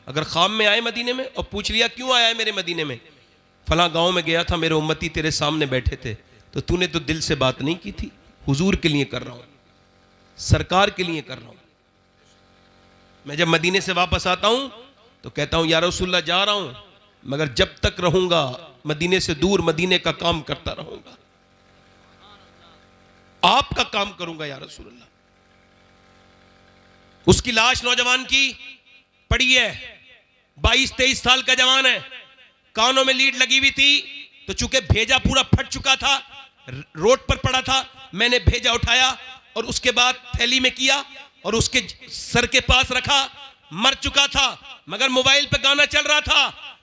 अगर ख्वाब में आए मदीने में और पूछ लिया क्यों आया है मेरे मदीने में, फला गांव में गया था, मेरे उम्मती तेरे सामने बैठे थे, तो तूने तो दिल से बात नहीं की थी। हुजूर के लिए कर रहा हूं, सरकार के लिए कर रहा हूं। मैं जब मदीने से वापस आता हूं तो कहता हूं या रसूलल्लाह जा रहा हूं, मगर जब तक रहूंगा मदीने से दूर मदीने का काम करता रहूंगा, आपका काम करूंगा या रसूलल्लाह। उसकी लाश नौजवान की पड़ी है, 22-23 साल का जवान है, कानों में लीड लगी हुई थी, तो चूंकि भेजा पूरा फट चुका था, रोड पर पड़ा था, मैंने भेजा उठाया और उसके बाद थैली में किया और उसके सर के पास रखा। मर चुका था मगर मोबाइल पे गाना चल रहा था,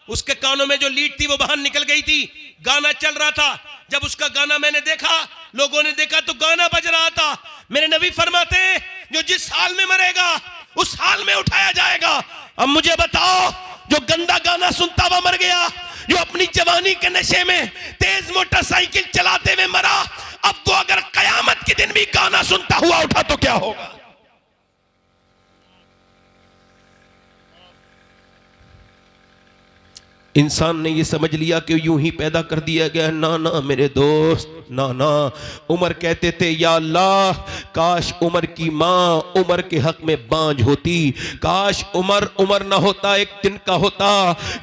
उसके कानों में जो लीड थी वो बाहर निकल गई थी, गाना चल रहा था। जब उसका गाना मैंने देखा, लोगों ने देखा तो गाना बज रहा था। मेरे नबी फरमाते हैं जो जिस हाल में मरेगा उस हाल में उठाया जाएगा। अब मुझे बताओ, जो गंदा गाना सुनता हुआ मर गया, जो अपनी जवानी के नशे में तेज मोटरसाइकिल चलाते हुए मरा, अब वो अगर कयामत के दिन भी गाना सुनता हुआ उठा तो क्या होगा? इंसान ने ये समझ लिया कि यूं ही पैदा कर दिया गया। ना ना मेरे दोस्त, ना ना। उमर कहते थे या अल्लाह, काश उमर की माँ उमर के हक में बांझ होती, काश उमर उमर ना होता, एक दिन का होता।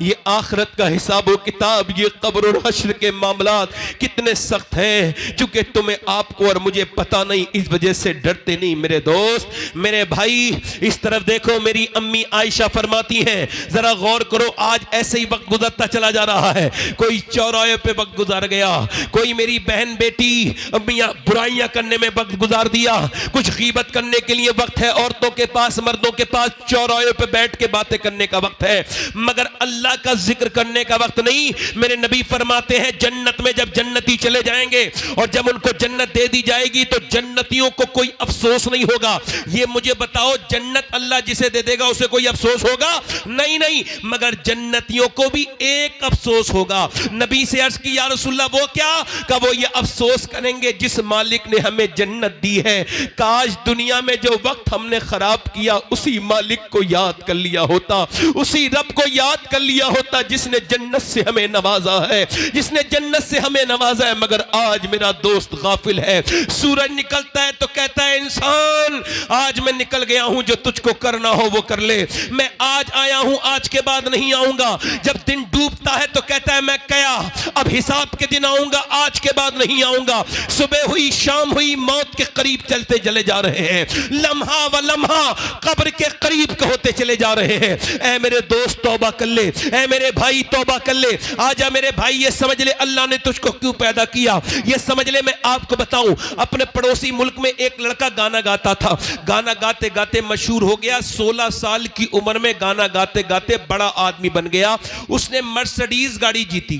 ये आखिरत का हिसाब व किताब, ये कब्र और हश्र के मामलात कितने सख्त हैं, चूंकि तुम्हें आपको और मुझे पता नहीं, इस वजह से डरते नहीं। मेरे दोस्त, मेरे भाई, इस तरफ देखो, मेरी अम्मी आयशा फरमाती हैं, जरा गौर करो, आज ऐसे ही वक्त गुजरता चला जा रहा है। कोई चौराहे पे वक्त गुजार गया, कोई मेरी बहन बेटी मियां बुराइयां करने में वक्त गुजार दिया, कुछ गीबत करने के लिए वक्त है औरतों के पास, मर्दों के पास, चौराहे पे बैठ के बातें करने का वक्त है, मगर अल्लाह का जिक्र करने का वक्त नहीं। मेरे नबी फरमाते हैं जन्नत में जब जन्नती चले जाएंगे और जब उनको जन्नत दे दी जाएगी तो जन्नतियों को कोई अफसोस नहीं होगा। ये मुझे बताओ, जन्नत अल्लाह जिसे दे देगा उसे कोई अफसोस होगा? नहीं नहीं, मगर जन्नतियों को भी एक अफसोस होगा। नबी से अर्ज की या रसूलल्लाह, वो क्या? का वो ये अफसोस करेंगे जिस मालिक ने हमें जन्नत दी है, काश दुनिया में जो वक्त हमने खराब किया उसी मालिक को याद कर लिया होता, उसी रब को याद कर लिया होता जिसने जन्नत से हमें नवाजा है, जिसने जन्नत से हमें नवाजा है। मगर आज मेरा दोस्त गाफिल है। सूरज निकलता है तो कहता है इंसान आज मैं निकल गया हूं, जो तुझको करना हो वो कर ले, मैं आज आया हूं, आज के बाद नहीं आऊंगा। जब दिन डूबता है तो कहता है मैं गया, अब हिसाब के दिन आऊंगा, आज के बाद नहीं आऊंगा। सुबह हुई, शाम हुई, मौत के करीब चलते चले जा रहे हैं, लम्हा व लम्हा कब्र के करीब होते चले जा रहे हैं। ऐ मेरे दोस्त तौबा कर ले, ऐ मेरे भाई तौबा कर ले। आजा मेरे भाई, ये समझ ले अल्लाह ने तुझको क्यों पैदा किया, ये समझ ले। मैं आपको बताऊं, अपने पड़ोसी मुल्क में एक लड़का गाना गाता था, गाना गाते गाते मशहूर हो गया। 16 साल की उम्र में गाना गाते गाते बड़ा आदमी बन गया। उसने मर्सिडीज गाड़ी जीती,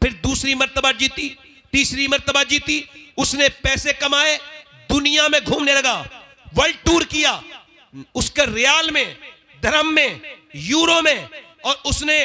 फिर दूसरी मर्तबा जीती, तीसरी मर्तबा जीती। उसने पैसे कमाए, दुनिया में घूमने लगा, वर्ल्ड टूर किया। उसके रियाल में, धर्म में, यूरो में और उसने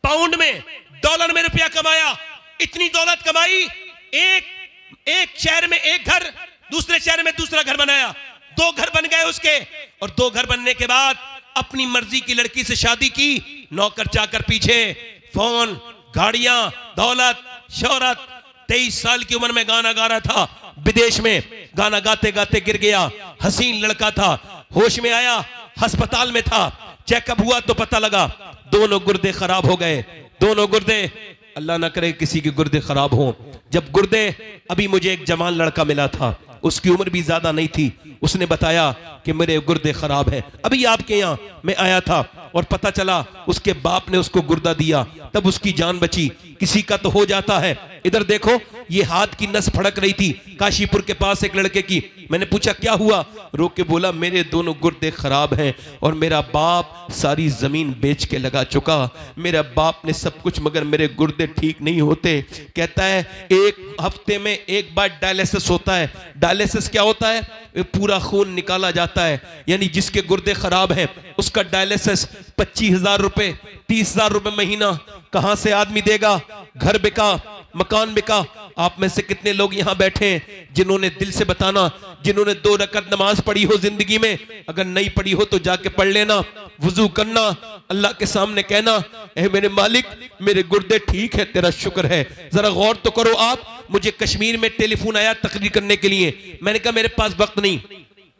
पाउंड में, डॉलर में रुपया कमाया। इतनी दौलत कमाई, एक शहर में एक घर, दूसरे शहर में दूसरा घर बनाया, 2 घर बन गए उसके। और 2 घर बनने के बाद अपनी मर्जी की लड़की से शादी की, नौकर चाकर पीछे, फोन, गाड़ियां, दौलत, शोहरत। 23 साल की उम्र में गाना गा रहा था, विदेश में गाना गाते गाते गिर गया। हसीन लड़का था, होश में आया, अस्पताल में था, चेकअप हुआ तो पता लगा दोनों गुर्दे खराब हो गए। दोनों गुर्दे, अल्लाह ना करे किसी के गुर्दे खराब हो। जब गुर्दे, अभी मुझे एक जवान लड़का मिला था, उसकी उम्र भी ज्यादा नहीं थी, उसने बताया कि मेरे गुर्दे खराब हैं। अभी आपके यहाँ मैं आया था और पता चला उसके बाप ने उसको गुर्दा दिया, तब उसकी जान बची। किसी का तो हो जाता है। इधर देखो, ये हाथ की नस फड़क रही थी काशीपुर के पास एक लड़के की। मैंने पूछा क्या हुआ, रो के बोला मेरे दोनों गुर्दे खराब हैं और मेरा बाप सारी जमीन बेच के लगा चुका। मेरा बाप ने सब कुछ, मगर मेरे गुर्दे ठीक नहीं होते। कहता है 1 हफ्ते में 1 बार डायलिसिस होता है। डायलिसिस क्या होता है? पूरा खून निकाला जाता है, यानी जिसके गुर्दे खराब हैं उसका डायलिसिस 25,000 रुपए, 30,000 रुपए महीना कहां से आदमी देगा? घर बिका, मकान बिका। आप में से कितने लोग यहां बैठे हैं जिन्होंने, दिल से बताना, जिन्होंने 2 रकअत नमाज पढ़ी हो जिंदगी में? अगर नहीं पढ़ी हो तो जाके पढ़ लेना, वुजू करना, अल्लाह के सामने कहना, ऐ मेरे मालिक मेरे गुर्दे ठीक है, तेरा शुक्र है। जरा गौर तो करो आप, मुझे कश्मीर में टेलीफोन आया तकरीर करने के लिए, मैंने कहा मेरे पास वक्त नहीं।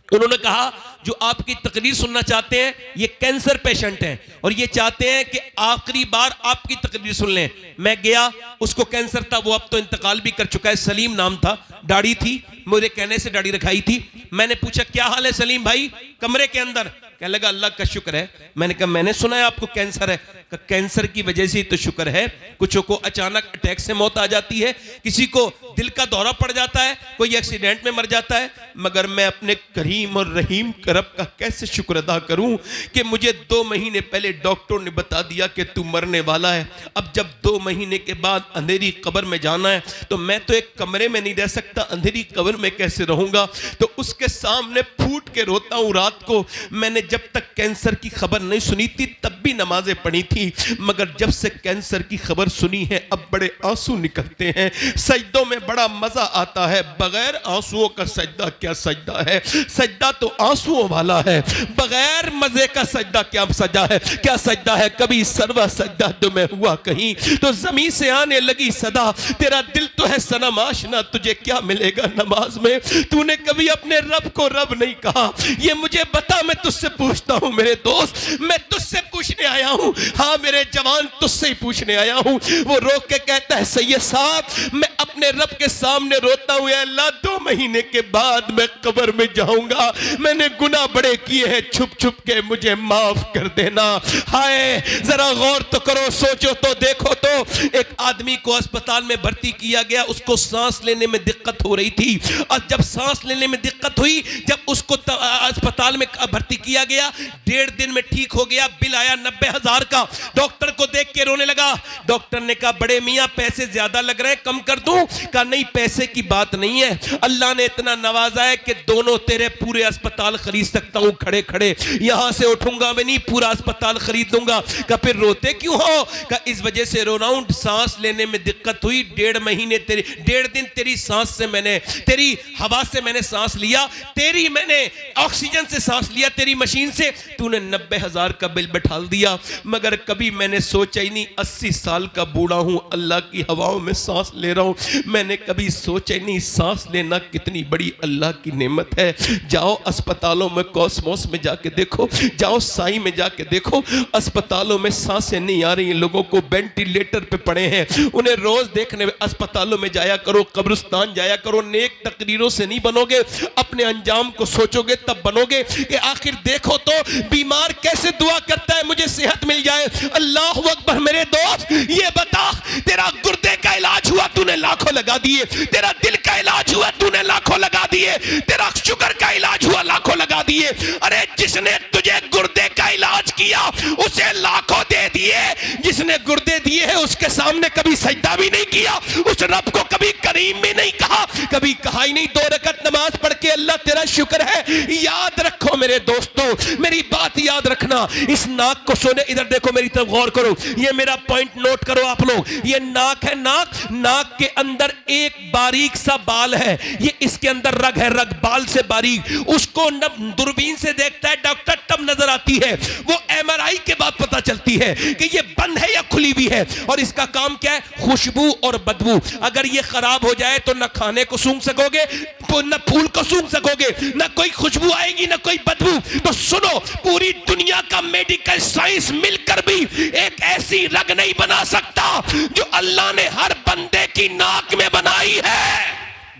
उन्होंने कहा जो आपकी तकरीर सुनना चाहते हैं ये कैंसर पेशेंट हैं और ये चाहते हैं कि आखिरी बार आपकी तकरीर सुन लें। मैं गया, उसको कैंसर था, वो अब तो इंतकाल भी कर चुका है, सलीम नाम था, दाढ़ी थी, मेरे कहने से दाढ़ी रखाई थी। मैंने पूछा क्या हाल है सलीम भाई, कमरे के अंदर, कहने लगा अल्लाह का शुक्र है। मैंने कहा मैंने सुना है आपको कैंसर है। कैंसर की वजह से तो शुक्र है, कुछों को अचानक अटैक से मौत आ जाती है, किसी को दिल का दौरा पड़ जाता है, कोई एक्सीडेंट में मर जाता है, मगर मैं अपने करीम और रहीम रब का कैसे शुक्र अदा करूं कि मुझे 2 महीने पहले डॉक्टर ने बता दिया कि तू मरने वाला है। अब जब 2 महीने के बाद अंधेरी कब्र में जाना है तो मैं तो एक कमरे में नहीं रह सकता, अंधेरी कब्र में कैसे रहूंगा। तो उसके सामने फूट के रोता हूं रात को। मैंने जब तक कैंसर की खबर नहीं सुनी थी तब भी नमाजें पढ़ी थी, मगर जब से कैंसर की खबर सुनी है अब बड़े आंसू निकलते हैं। सजदों में बड़ा मजा आता है, बगैर आंसुओं का सजदा क्या सजदा है, सजदा तो आंसुओं वाला है, बगैर मजे का सजदा क्या सजा है, क्या सजदा है। कभी सरवा सजदा तुम्हें हुआ कहीं तो जमीन से आने लगी सदा, तेरा दिल तो है सनम आशना, तुझे क्या मिलेगा नमाज में। तूने कभी अपने रब को रब नहीं कहा, ये मुझे बता, मैं तुझसे पूछता हूं मेरे दोस्त, मैं तुझसे पूछने आया हूं, हाँ मेरे जवान तुझसे ही पूछने आया हूं। वो रोक के कहता है सैयद साहब मैं अपने रब के सामने रोता हूं, अल्लाह 2 महीने के बाद मैं कब्र में जाऊंगा, मैंने गुनाह बड़े किए हैं, छुप छुप के मुझे माफ कर देना। हाय जरा गौर तो करो, सोचो तो देखो तो। एक आदमी को अस्पताल में भर्ती किया गया, उसको सांस लेने में दिक्कत हो रही थी, और जब सांस लेने में दिक्कत हुई, जब उसको अस्पताल में भर्ती किया गया, 1.5 दिन में ठीक हो गया। बिल आया 90,000 का, डॉक्टर को देख के रोने लगा। डॉक्टर ने कहा बड़े मियां पैसे ज्यादा लग रहे हैं, कम कर दूं? कहा नहीं पैसे की बात नहीं है, अल्लाह ने इतना नवाजा है कि दोनों तेरे पूरे अस्पताल खरीद सकता हूं, खड़े खड़े यहां से उठूंगा मैं नहीं, पूरा अस्पताल खरीद दूंगा। कहा फिर रोते क्यों हो? कहा इस वजह से रो रहा हूं, सांस लेने में दिक्कत हुई, 1.5 महीने तेरी 1.5 दिन तेरी सांस से मैंने, तेरी हवा से मैंने सांस लिया, तेरी मैंने ऑक्सीजन से सांस लिया, तेरी मशीन से, तूने 90,000 का बिल बैठा दिया। मगर कभी मैंने सोचा ही नहीं, 80 साल का बूढ़ा हूं, अल्लाह की हवाओं में सांस ले रहा हूं, मैंने कभी सोचा ही नहीं सांस लेना कितनी बड़ी अल्लाह की नेमत है। जाओ अस्पतालों में, कॉस्मोस में जाके देखो, जाओ साई में जाके देखो, अस्पतालों में सांसें नहीं आ रही, लोगों को वेंटिलेटर पे पड़े हैं, उन्हें रोज देखने अस्पतालों में जाया करो, कब्रिस्तान जाया करो। नेक तकरीरों से नहीं बनोगे, अपने अंजाम को सोचोगे तब बनोगे। कि आखिर देखो तो बीमार कैसे दुआ करता है मुझे सेहत मिल जाए। अल्लाह अकबर। मेरे दोस्त ये बता, तेरा गुर्दे का इलाज हुआ तूने लाखों लगा दिए, तेरा दिल का इलाज हुआ तूने लाखों लगा दिए, तेरा शुगर का इलाज हुआ लाखों लगा दिए। अरे जिसने तुझे गुर्दे का इलाज किया उसे लाखों दे दिए, जिसने गुर्दे दिए हैं उसके सामने कभी सजदा भी नहीं किया, उस रब को कभी करीम भी नहीं कहा, कभी कहा ही नहीं 2 रकत नमाज पढ़ के अल्लाह तेरा शुक्र है। याद रखो मेरे दोस्तों, मेरी बात याद रखना। इस नाक को सोने, इधर देखो मेरी तरफ गौर करो, ये मेरा पॉइंट नोट करो आप लोग। ये नाक है, नाक के अंदर एक बारीक सा बाल है, ये इसके अंदर रग है, रग बाल से बारीक, उसको दूरबीन से देखता है डॉक्टर तब नजर आती है, वो MRI के बाद पता चलती है कि ये बंद है या खुली हुई है। और इसका काम क्या है? खुशबू और बदबू। अगर ये खराब हो जाए तो न खाने को सूंघ सकोगे, न फूल को सूंघ सकोगे, न कोई खुशबू आएगी न कोई बदबू। तो सुनो, पूरी दुनिया का मेडिकल साइंस मिलकर भी एक ऐसी रग नहीं बना सकता जो अल्लाह ने हर बंदे की नाक में बनाई है।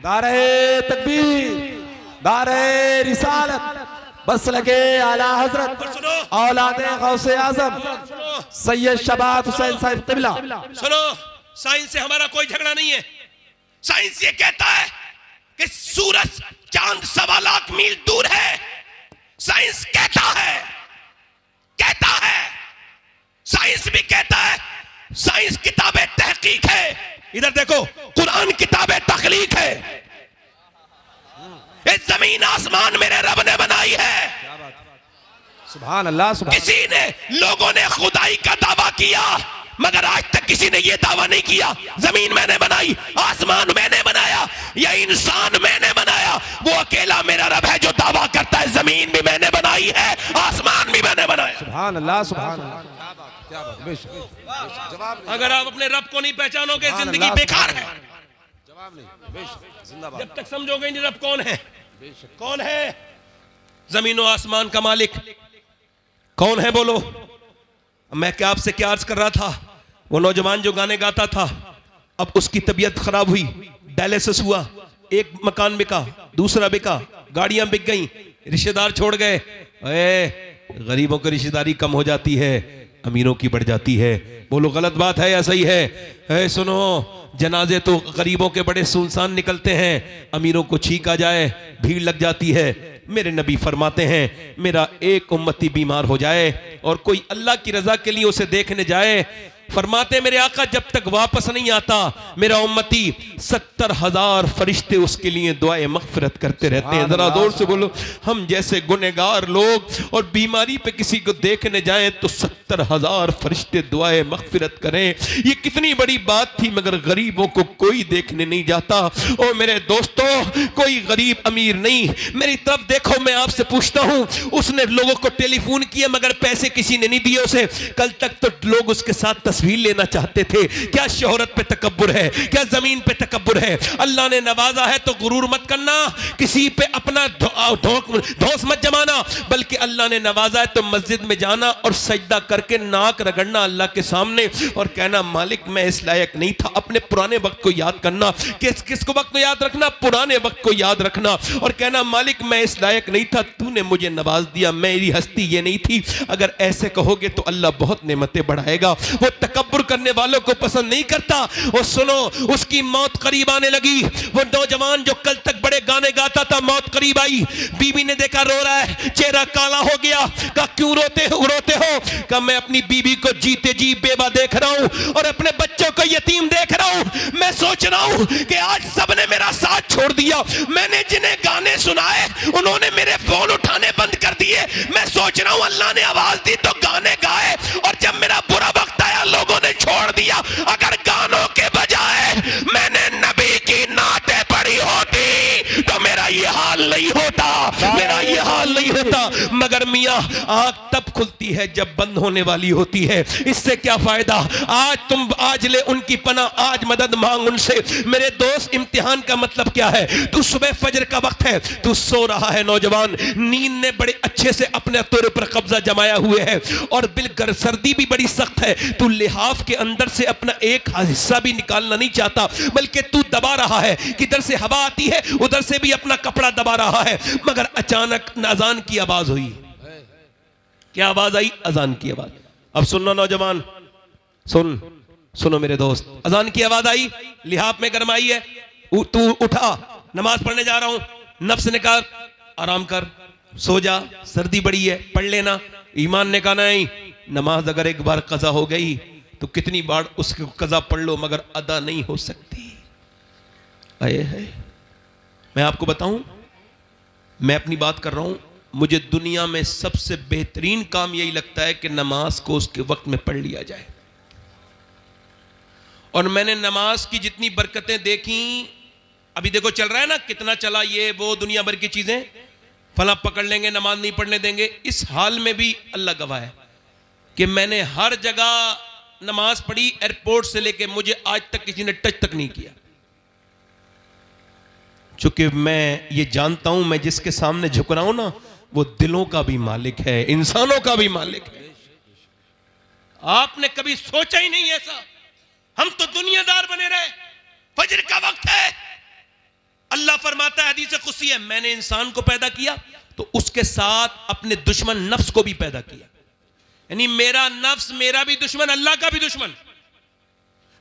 नारे तकबीर, नारे रिसालत, बस लगे आला हजरत औलादे गौसे आजम सैयद शबात हुसैन साहिब क़िबला। सुनो, साइंस से हमारा कोई झगड़ा नहीं है। साइंस ये कहता है कि सूरज चांद 1.25 लाख मील दूर है। साइंस कहता है, साइंस भी कहता है, साइंस किताबें तहकीक है। इधर देखो, कुरान किताबें तखलीक है। इस जमीन आसमान मेरे रब ने बनाई है। सुभान अल्लाह, सुभान। किसी ने, लोगों ने खुदाई का दावा किया, मगर आज तक किसी ने यह दावा नहीं किया जमीन मैंने बनाई, आसमान मैंने बनाया, या इंसान मैंने बनाया। वो अकेला मेरा रब है जो दावा करता है जमीन भी मैंने बनाई है, आसमान भी मैंने बनाया। सुभान अल्लाह, सुभान अल्लाह। क्या बात, बेशक जवाब नहीं, अगर आप अपने रब को नहीं पहचानोगे सुभान जिंदगी अल्लाह, बेकार है। जवाब नहीं, बेशक जिंदाबाद, जब तक समझोगे नहीं रब कौन है, बेशक कौन है जमीन और आसमान का मालिक कौन है बोलो। मैं क्या आपसे क्या अर्ज कर रहा था, वो नौजवान जो गाने गाता था अब उसकी तबीयत खराब हुई, डायलिसिस हुआ, एक मकान बिका, दूसरा बिका, गाड़ियां बिक गई, रिश्तेदार छोड़ गए। गरीबों की रिश्तेदारी कम हो जाती है, अमीरों की बढ़ जाती है। बोलो गलत बात है या सही है? सुनो, जनाजे तो गरीबों के बड़े सुनसान निकलते हैं, अमीरों को छींक आ जाए भीड़ लग जाती है। मेरे नबी फरमाते हैं मेरा एक उम्मती बीमार हो जाए और कोई अल्लाह की रजा के लिए उसे देखने जाए, फरमाते मेरे आका जब तक वापस नहीं आता मेरा उम्मती 70,000 फरिश्ते उसके लिए दुआए मगफिरत करते रहते हैं। जरा जोर से बोलो, हम जैसे गुनहगार लोग और बीमारी पे किसी को देखने जाएं तो 70,000 फरिश्ते दुआए मगफिरत करें। ये कितनी बड़ी बात थी, मगर गरीबों को कोई देखने नहीं जाता। ओ मेरे दोस्तों, कोई गरीब अमीर नहीं, मेरी तरफ देखो, मैं आपसे पूछता हूं, उसने लोगों को टेलीफोन किया मगर पैसे किसी ने नहीं दिए उसे। कल तक तो लोग उसके साथ तस्वीर लेना चाहते थे। क्या शोहरत पे तकब्बुर है, क्या जमीन पे तकब्बुर है? अल्लाह ने नवाजा है तो गुरूर मत करना, किसी पे अपना धौंस मत जमाना, बल्कि अल्लाह ने नवाजा है तो मस्जिद में जाना और सजदा करके नाक रगड़ना अल्लाह के सामने और कहना मालिक मैं इस लायक नहीं था। अपने पुराने वक्त को याद करना, किसको वक्त को याद रखना? पुराने वक्त को याद रखना और कहना मालिक मैं इस लायक नहीं था, तूने मुझे नवाज दिया, मेरी हस्ती ये नहीं थी। अगर ऐसे कहोगे तो अल्लाह बहुत नेमतें बढ़ाएगा। वो तकब्बुर करने वालों को पसंद नहीं करता। और सुनो, उसकी मौत करीब आने लगी। वो नौजवान जो कल तक बड़े गाने गाता था, मौत करीब आई, बीवी ने देखा रो रहा है, चेहरा काला हो गया। कहा क्यों रोते हो? कहा मैं अपनी बीवी को जीते जी बेवा देख रहा हूं और अपने बच्चों को यतीम देख रहा हूं। मैं सोच रहा हूं कि आज सबने मेरा साथ छोड़ दिया, मैंने जिन्हें गाने सुनाए उन्होंने मेरे फोन उठाने बंद कर दिए। मैं सोच रहा हूं अल्लाह ने आवाज दी तो गाने गाए, और जब मेरा बुरा वक्त आया लोगों ने छोड़ दिया। अगर गानों के बजाय मैंने नबी की नाते पढ़ी होती तो मेरा ये हाल नहीं होता, मेरा ये हाल नहीं होता। मगर मियां, आंख तब खुलती है जब बंद होने वाली होती है। इससे क्या फायदा? आज ले उनकी पना, आज मदद मांग उनसे। मेरे दोस्त, इम्तिहान का मतलब क्या है? तू सुबह फजर का वक्त है, तू सो रहा है नौजवान, नींद ने बड़े अच्छे से अपने तौर पर कब्जा जमाया हुए है और बिल्कुल सर्दी भी बड़ी सख्त है। तू लिहाफ के अंदर से अपना एक हिस्सा भी निकालना नहीं चाहता, बल्कि तू दबा रहा है, किधर से हवा आती है उधर से भी अपना कपड़ा दबा रहा है। मगर अचानक अजान की आवाज हुई। क्या आवाज आई? अजान की आवाज। अब सुनो नौजवान, सुनो मेरे दोस्त, अजान की आवाज आई, लिहाफ में गरमाई है, तू उठा, नमाज पढ़ने जा रहा हूं। नफ्स ने कहा आराम कर, सो जा, सर्दी बड़ी है, पढ़ लेना। ईमान ने कहा नहीं, नमाज अगर एक बार कज़ा हो गई तो कितनी बार उसको कज़ा पढ़ लो मगर अदा नहीं हो सकती। आए है, मैं आपको बताऊं, मैं अपनी बात कर रहा हूं, मुझे दुनिया में सबसे बेहतरीन काम यही लगता है कि नमाज को उसके वक्त में पढ़ लिया जाए। और मैंने नमाज की जितनी बरकतें देखी, अभी देखो चल रहा है ना, कितना चला ये वो दुनिया भर की चीजें, फला पकड़ लेंगे, नमाज नहीं पढ़ने देंगे। इस हाल में भी अल्लाह गवाह है कि मैंने हर जगह नमाज पढ़ी, एयरपोर्ट से लेके मुझे आज तक किसी ने टच तक नहीं किया। चूंकि मैं ये जानता हूं, मैं जिसके सामने झुक रहा हूं ना, वो दिलों का भी मालिक है, इंसानों का भी मालिक है। आपने कभी सोचा ही नहीं ऐसा? हम तो दुनियादार बने रहे। फजर का वक्त है, अल्लाह फरमाता है, हदीस कुदसी है, मैंने इंसान को पैदा किया तो उसके साथ अपने दुश्मन नफ्स को भी पैदा किया। यानी मेरा नफ्स मेरा भी दुश्मन, अल्लाह का भी दुश्मन।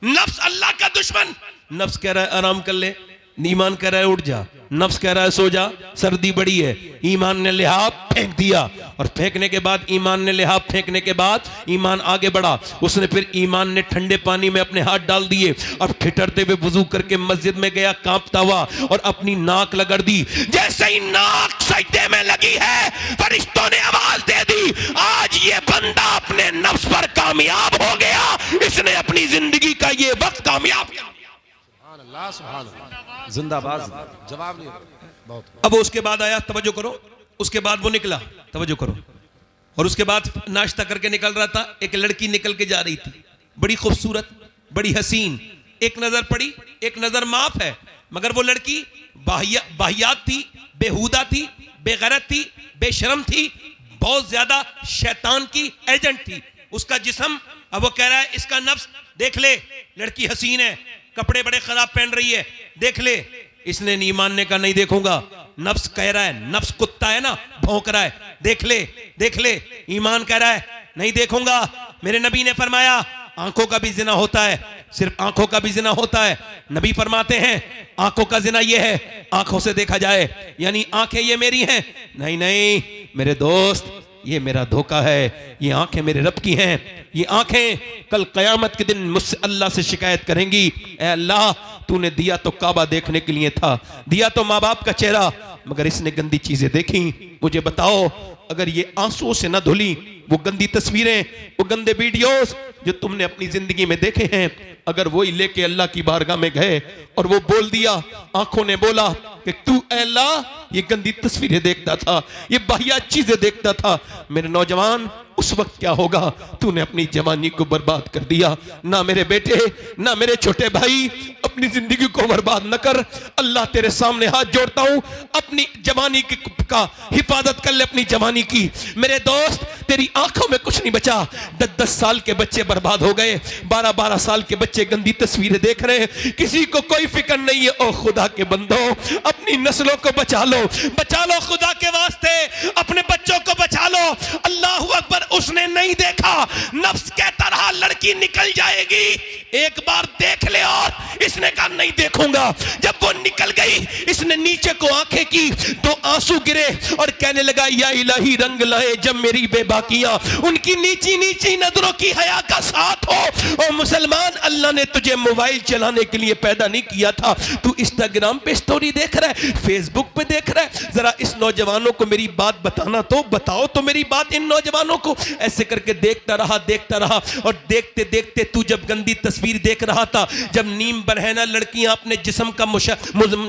नफ्स अल्लाह का दुश्मन। नफ्स कह रहा है आराम कर ले, ईमान कह रहा है उठ जा, नफ्स कह रहा है सो जा, सर्दी बड़ी है। ईमान ने लिहाफ फेंक दिया, और फेंकने के बाद, ईमान ने लिहाफ फेंकने के बाद ईमान आगे बढ़ा। उसने फिर ईमान ने ठंडे पानी में अपने हाथ डाल दिए और ठिठुरते हुए वुजू करके मस्जिद में गया, कांपता हुआ, और अपनी नाक लगड़ दी। जैसे ही नाक सजदे में लगी है, फरिश्तों ने आवाज दे दी, आज ये बंदा अपने नफ्स पर कामयाब हो गया, इसने अपनी जिंदगी का ये वक्त कामयाब किया। जिंदाबाद। जवाब नहीं। बहुत। अब उसके बाद आया, तवज्जो करो, उसके बाद वो निकला, तवज्जो करो, और उसके बाद नाश्ता करके निकल रहा था, एक लड़की निकल के जा रही थी, बड़ी खूबसूरत, बड़ी हसीन। एक नजर पड़ी, एक नजर माफ है, मगर वो लड़की बाहियात थी, बेहुदा थी, बेगैरत थी, बेशरम थी, बहुत ज्यादा शैतान की एजेंट थी। उसका जिस्म, अब वो कह रहा है इसका नफ्स देख ले, लड़की हसीन है, कपड़े बड़े खराब पहन रही है, देख ले। इसने नहीं मानने का, नहीं देखूंगा। नफ्स कह रहा है, नफ्स कुत्ता है ना, भौंक रहा है, देख ले देख ले। ईमान कह रहा है नहीं देखूंगा। मेरे नबी ने फरमाया आंखों का भी जिना होता है, सिर्फ आंखों का भी जिना होता है। नबी फरमाते हैं आंखों का जिना ये है, आंखों से देखा जाए, यानी आंखें ये मेरी हैं। नहीं नहीं मेरे दोस्त, ये मेरा धोखा है। ये आंखें मेरे रब की हैं। ये आंखें कल कयामत के दिन मुझसे अल्लाह से शिकायत करेंगी, ऐ अल्लाह तूने दिया तो काबा देखने के लिए था, दिया तो माँ बाप का चेहरा, मगर इसने गंदी चीजें देखी। मुझे बताओ, अगर ये आंसुओं से न धुली वो गंदी तस्वीरें, वो गंदे वीडियोस जो तुमने अपनी जिंदगी में देखे हैं, अगर वही लेके अल्लाह की बारगाह में गए और वो बोल दिया, आंखों ने बोला कि तू अल्लाह ये गंदी तस्वीरें देखता था, ये बाहियात चीजें देखता था, मेरे नौजवान उस वक्त क्या होगा? तूने अपनी जवानी को बर्बाद कर दिया। ना मेरे बेटे, ना मेरे छोटे भाई, अपनी जिंदगी को बर्बाद न कर। अल्लाह तेरे सामने हाथ जोड़ता हूं, अपनी जवानी का हिफाजत कर ले, अपनी जवानी की। मेरे दोस्त तेरी आंखों में कुछ नहीं बचा। 10-10 साल के बच्चे बर्बाद हो गए, 12-12 साल के बच्चे गंदी तस्वीरें देख रहे हैं, किसी को कोई फिक्र नहीं है। ओ खुदा के बंदो, अपनी नस्लों को बचा लो, बचा लो खुदा के वास्ते, अपने बच्चों को बचा लो। अल्लाह अकबर। उसने नहीं देखा, नफ्स कहता रहा लड़की निकल जाएगी, एक बार देख ले, और इसने कहा नहीं देखूंगा। जब वो निकल गई, इसने नीचे को आंखें की तो आंसू गिरे और कहने लगा या इलाही रंग लाए जब मेरी बेबाकियां, उनकी नीची नीची नजरों की हया का साथ हो। ओ मुसलमान, अल्लाह ने तुझे मोबाइल चलाने के लिए पैदा नहीं किया था। तू इंस्टाग्राम पे स्टोरी देख रहा है, फेसबुक पे देख रहा है। जरा इस नौजवानों को मेरी बात बताना तो, बताओ तो मेरी बात इन नौजवानों को। ऐसे करके देखता रहा, और देखते देखते तू जब गंदी तस्वीर देख रहा था, जब नीम बरहना लड़कियां अपने जिस्म का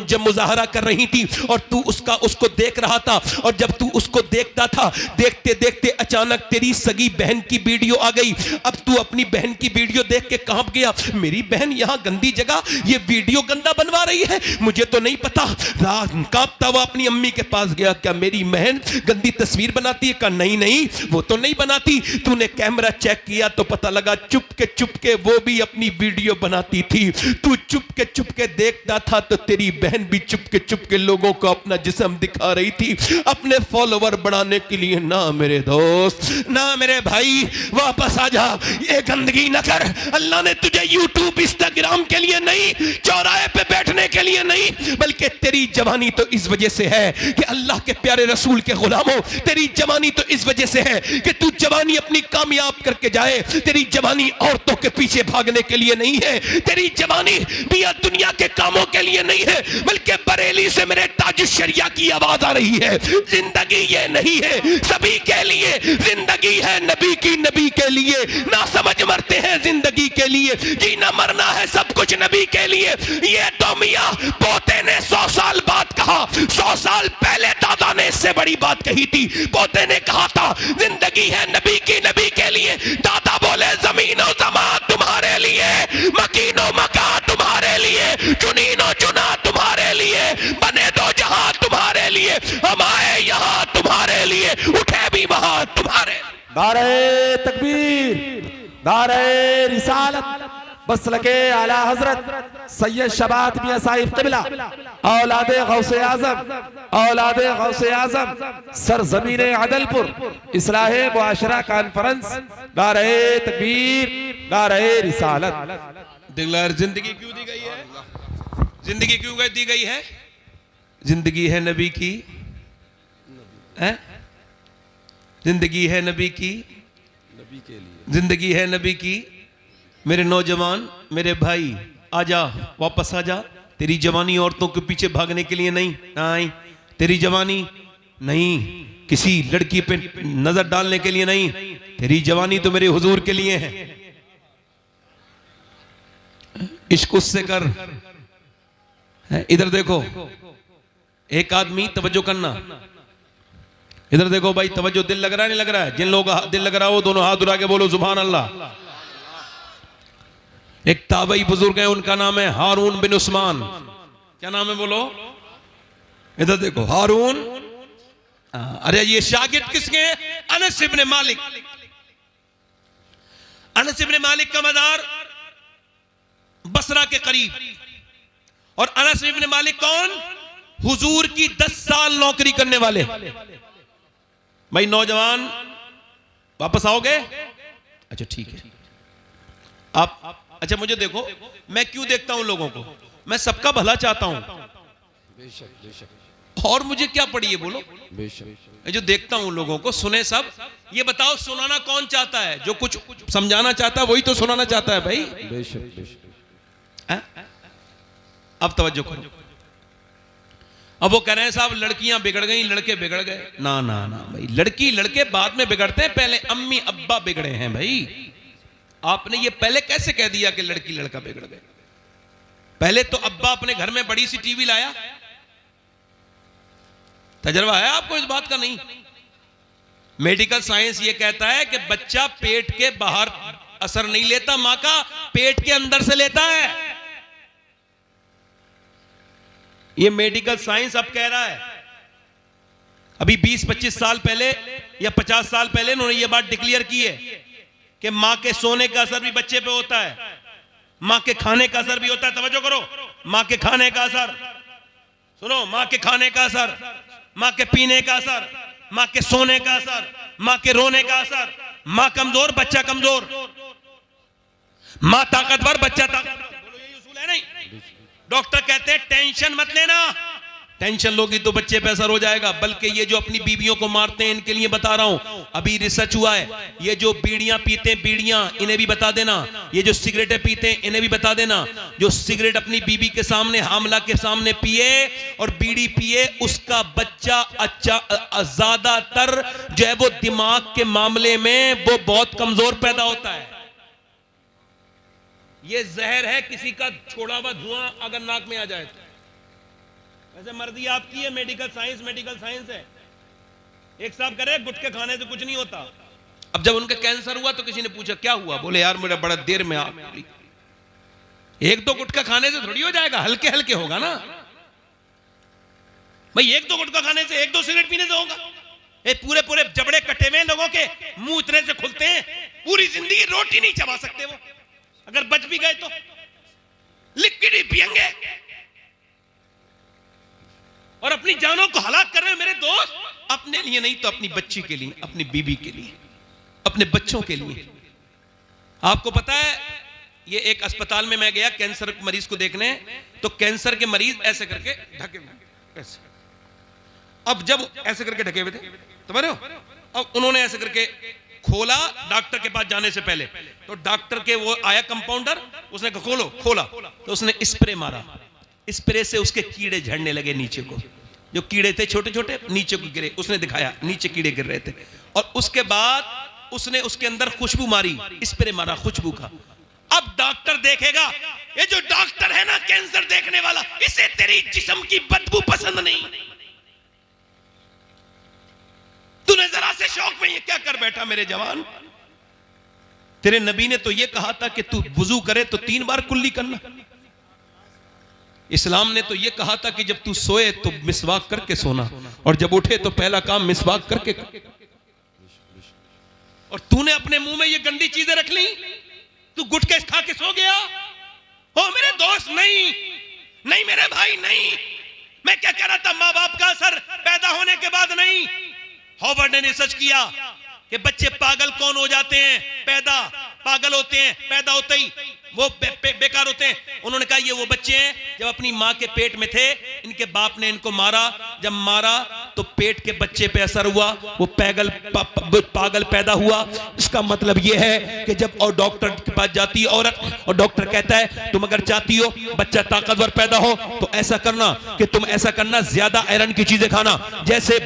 जब मुजाहरा कर रही थी और तू उसको देख रहा था, और जब तू उसको देखता था, देखते देखते अचानक तेरी सगी बहन की वीडियो आ गई। अब तू अपनी बहन की वीडियो देख के कांप गया, मेरी बहन यहां गंदी जगह ये वीडियो गंदा बनवा रही है, मुझे तो नहीं पता। कांपता हुआ अपनी अम्मी के पास गया, क्या मेरी बहन गंदी तस्वीर बनाती है? कहा नहीं नहीं, वो तो नहीं बनाती। तूने कैमरा चेक किया तो पता लगा चुपके वो भी अपनी वीडियो बनाती थी। तू चुपके देखता था तो तेरी बहन भी चुपके लोगों को अपना जिस्म दिखा रही थी, अपने फॉलोवर बढ़ाने के लिए। ना मेरे दोस्त, ना मेरे भाई, वापस आ जा, ये गंदगी न कर। अल्लाह ने तुझे यूट्यूब इंस्टाग्राम के लिए नहीं, चौराहे पे बैठने के लिए नहीं, बल्कि तेरी जवानी तो इस वजह से है कि अल्लाह के प्यारे रसूल के गुलामों, तेरी जवानी तो इस वजह से है कि तू जवानी अपनी कामयाब करके जाए। तेरी जवानी औरतों के पीछे भागने के लिए नहीं है, तेरी जवानी भी दुनिया के कामों के लिए नहीं है, बल्कि बरेली से मेरे ताज शरिया की आवाज आ रही है। जिंदगी ये नहीं है सभी के लिए, जिंदगी है नबी की, नबी के लिए। ना समझ मरते हैं जिंदगी के लिए, जीना मरना है सब कुछ नबी के लिए। ये तो मियां पोते ने 100 साल बाद कहा, 100 साल पहले दादा ने इससे बड़ी बात कही थी। पोते ने कहा था जिंदगी है नबी की, नबी के लिए। दादा बोले जमीनो जमा तुम्हारे लिए, मकीनो मका तुम्हारे लिए, चुनीनो चुना तुम्हारे लिए, बने दो जहां तुम्हारे लिए, हम आए यहां तुम्हारे लिए, उठे भी वहां तुम्हारे। नारे तकबीर, नारे रिसालत, बसलके आला हजरत सैयद शबात मियां साहिब क़िबला, औलादे गौसे आज़म, औलादे गौसे आज़म, सरज़मीने अदलपुर, इस्लाहे मुआशरा कॉन्फ्रेंस। नारे तकबीर, नारे रिसालत। दिलदार, जिंदगी क्यों दी गई है? जिंदगी क्यों दी गई है? जिंदगी है नबी की, है? जिंदगी है नबी की, नबी के लिए, जिंदगी है नबी की। मेरे नौजवान, मेरे भाई, आजा, वापस आजा। तेरी जवानी औरतों के पीछे भागने के लिए नहीं, तेरी जवानी नहीं किसी लड़की पे नजर डालने के लिए नहीं, तेरी जवानी तो मेरे हुजूर के लिए है। इश्क उससे कर। इधर देखो, एक आदमी, तवज्जो करना, इधर देखो भाई, तवज्जो, दिल लग रहा है नहीं लग रहा है? जिन लोगों का दिल लग रहा हो दोनों हाथ उठा के बोलो सुभान अल्लाह। एक ताबई बुजुर्ग है, उनका नाम है हारून बिन उस्मान। क्या नाम है बोलो? इधर देखो, हारून। अरे ये शागिर्द किसके हैं? अनस इब्न मालिक। अनस इब्न मालिक का मज़ार बसरा के करीब। और अनस इब्न मालिक कौन? हुजूर की 10 साल नौकरी करने वाले। भाई नौजवान वापस आओगे? अच्छा ठीक है। आप अच्छा मुझे देखो, मैं क्यों देखता हूं लोगों को? मैं सबका भला चाहता हूं। बेशक बेशक। और मुझे क्या पड़ी है बोलो? बेशक। जो देखता हूं लोगों को, सुने सब। ये बताओ सुनाना कौन चाहता है? जो कुछ समझाना चाहता है वही तो सुनाना चाहता है भाई। बेशक बेशक। अब तवज्जो करो। अब वो कह रहे हैं साहब लड़कियां बिगड़ गई, लड़के बिगड़ गए। ना ना ना भाई, लड़की लड़के बाद में बिगड़ते हैं, पहले अम्मी अब्बा बिगड़े हैं भाई। आपने ये पहले कैसे कह दिया कि लड़की लड़का बिगड़ गए? पहले तो अब्बा अपने घर में बड़ी सी टीवी लाया। तजर्बा है आपको इस बात का? नहीं। मेडिकल साइंस ये कहता है कि बच्चा पेट के बाहर असर नहीं लेता, मां का पेट के अंदर से लेता है। ये मेडिकल साइंस अब कह रहा है। अभी 20-25 साल पहले या 50 साल पहले उन्होंने ये बात डिक्लेयर की है कि मां के सोने का असर भी बच्चे पे होता है, मां के खाने का असर भी होता है। तवज्जो करो, मां के खाने का असर सुनो, मां के खाने का असर, मां के पीने का असर, मां के सोने का असर, मां के रोने का असर। मां कमजोर, बच्चा कमजोर। मां ताकतवर, बच्चा ताकतवर। बोलो यही उसूल है नहीं? डॉक्टर कहते हैं टेंशन मत लेना, टेंशन लोगी तो बच्चे पे असर हो जाएगा। बल्कि ये जो अपनी बीवियों को मारते हैं इनके लिए बता रहा हूं, अभी रिसर्च हुआ है। ये जो बीड़ियां पीते हैं, बीड़ियां, इन्हें भी बता देना। ये जो सिगरेटें पीते हैं इन्हें भी बता देना। जो सिगरेट अपनी बीबी के सामने, हामला के सामने पिए और बीड़ी पिए, उसका बच्चा अच्छा ज्यादातर जो है वो दिमाग के मामले में वो बहुत कमजोर पैदा होता है। ये जहर है, किसी का छोड़ा हुआ धुआं अगर नाक में आ जाए तो। वैसे मर्जी आपकी है, मेडिकल साइंस है। एक साहब करे गुटखे खाने से कुछ नहीं होता। अब जब उनका कैंसर हुआ तो किसी ने पूछा क्या हुआ? बोले यार मेरा बड़ा देर में आग खुली। एक दो गुटखा खाने से थोड़ी हो जाएगा, हल्के हल्के होगा ना भाई। एक दो गुटखा खाने से, एक दो सिगरेट पीने से होगा? ये पूरे पूरे जबड़े कटे हुए लोगों के मुंह इतने से खुलते हैं, पूरी जिंदगी रोटी नहीं चबा सकते वो। अगर बच भी गए तो लिक्विड ही पिएंगे और अपनी जानों को हलाक कर रहे हैं मेरे दोस्त। अपने लिए नहीं तो अपनी बच्ची के लिए, अपनी बीबी के लिए, अपने बच्चों के लिए। आपको पता है, ये एक अस्पताल में मैं गया कैंसर मरीज को देखने, तो कैंसर के मरीज ऐसे करके ढके हुए ऐसे। अब जब ऐसे करके ढके हुए थे समझ रहे हो, अब उन्होंने ऐसे करके खोला डॉक्टर के पास जाने से पहले, तो डॉक्टर के वो आया कंपाउंडर, उसने कहा खोलो, खोला तो उसने स्प्रे मारा। स्प्रे से उसके कीड़े झड़ने लगे नीचे को, जो कीड़े थे छोटे छोटे नीचे को गिरे। उसने दिखाया नीचे कीड़े गिर रहे थे। और उसके बाद उसने उसके अंदर खुशबू मारी, स्प्रे मारा खुशबू का। अब डॉक्टर देखेगा, ये जो डॉक्टर है ना कैंसर देखने वाला, इसे तेरी जिस्म की बदबू पसंद नहीं। तूने जरा से शौक में ये क्या कर बैठा मेरे जवान? तेरे नबी ने तो ये कहा था कि तू वुजू करे तो 3 बार कुल्ली करना। इस्लाम ने तो ये कहा था कि जब तू सोए तो मिसवाक करके सोना, और जब उठे तो पहला काम मिसवाक करके। और तूने अपने मुंह में ये गंदी चीजें रख ली, तू गुटखे खा के सो गया। हो मेरे दोस्त, नहीं नहीं मेरे भाई, नहीं। मैं क्या कह रहा था, माँ बाप का असर पैदा होने के बाद नहीं। हॉवर्ड ने रिसर्च किया कि बच्चे पागल कौन हो जाते हैं, पैदा पागल होते हैं, पैदा होते ही वो बेकार होते हैं। उन्होंने कहा ये वो बच्चे हैं जब अपनी माँ के पेट में थे, इनके बाप ने इनको मारा, जब मारा तो पेट के बच्चे पे असर हुआ, वो पागल पैदा हुआ। इसका मतलब ये है कि जब और डॉक्टर के पास जाती है औरत, और डॉक्टर कहता है तुम अगर चाहती हो बच्चा ताकतवर पैदा हो तो ऐसा करना कि तुम ऐसा करना, ज्यादा आयरन की चीजें खाना, जैसे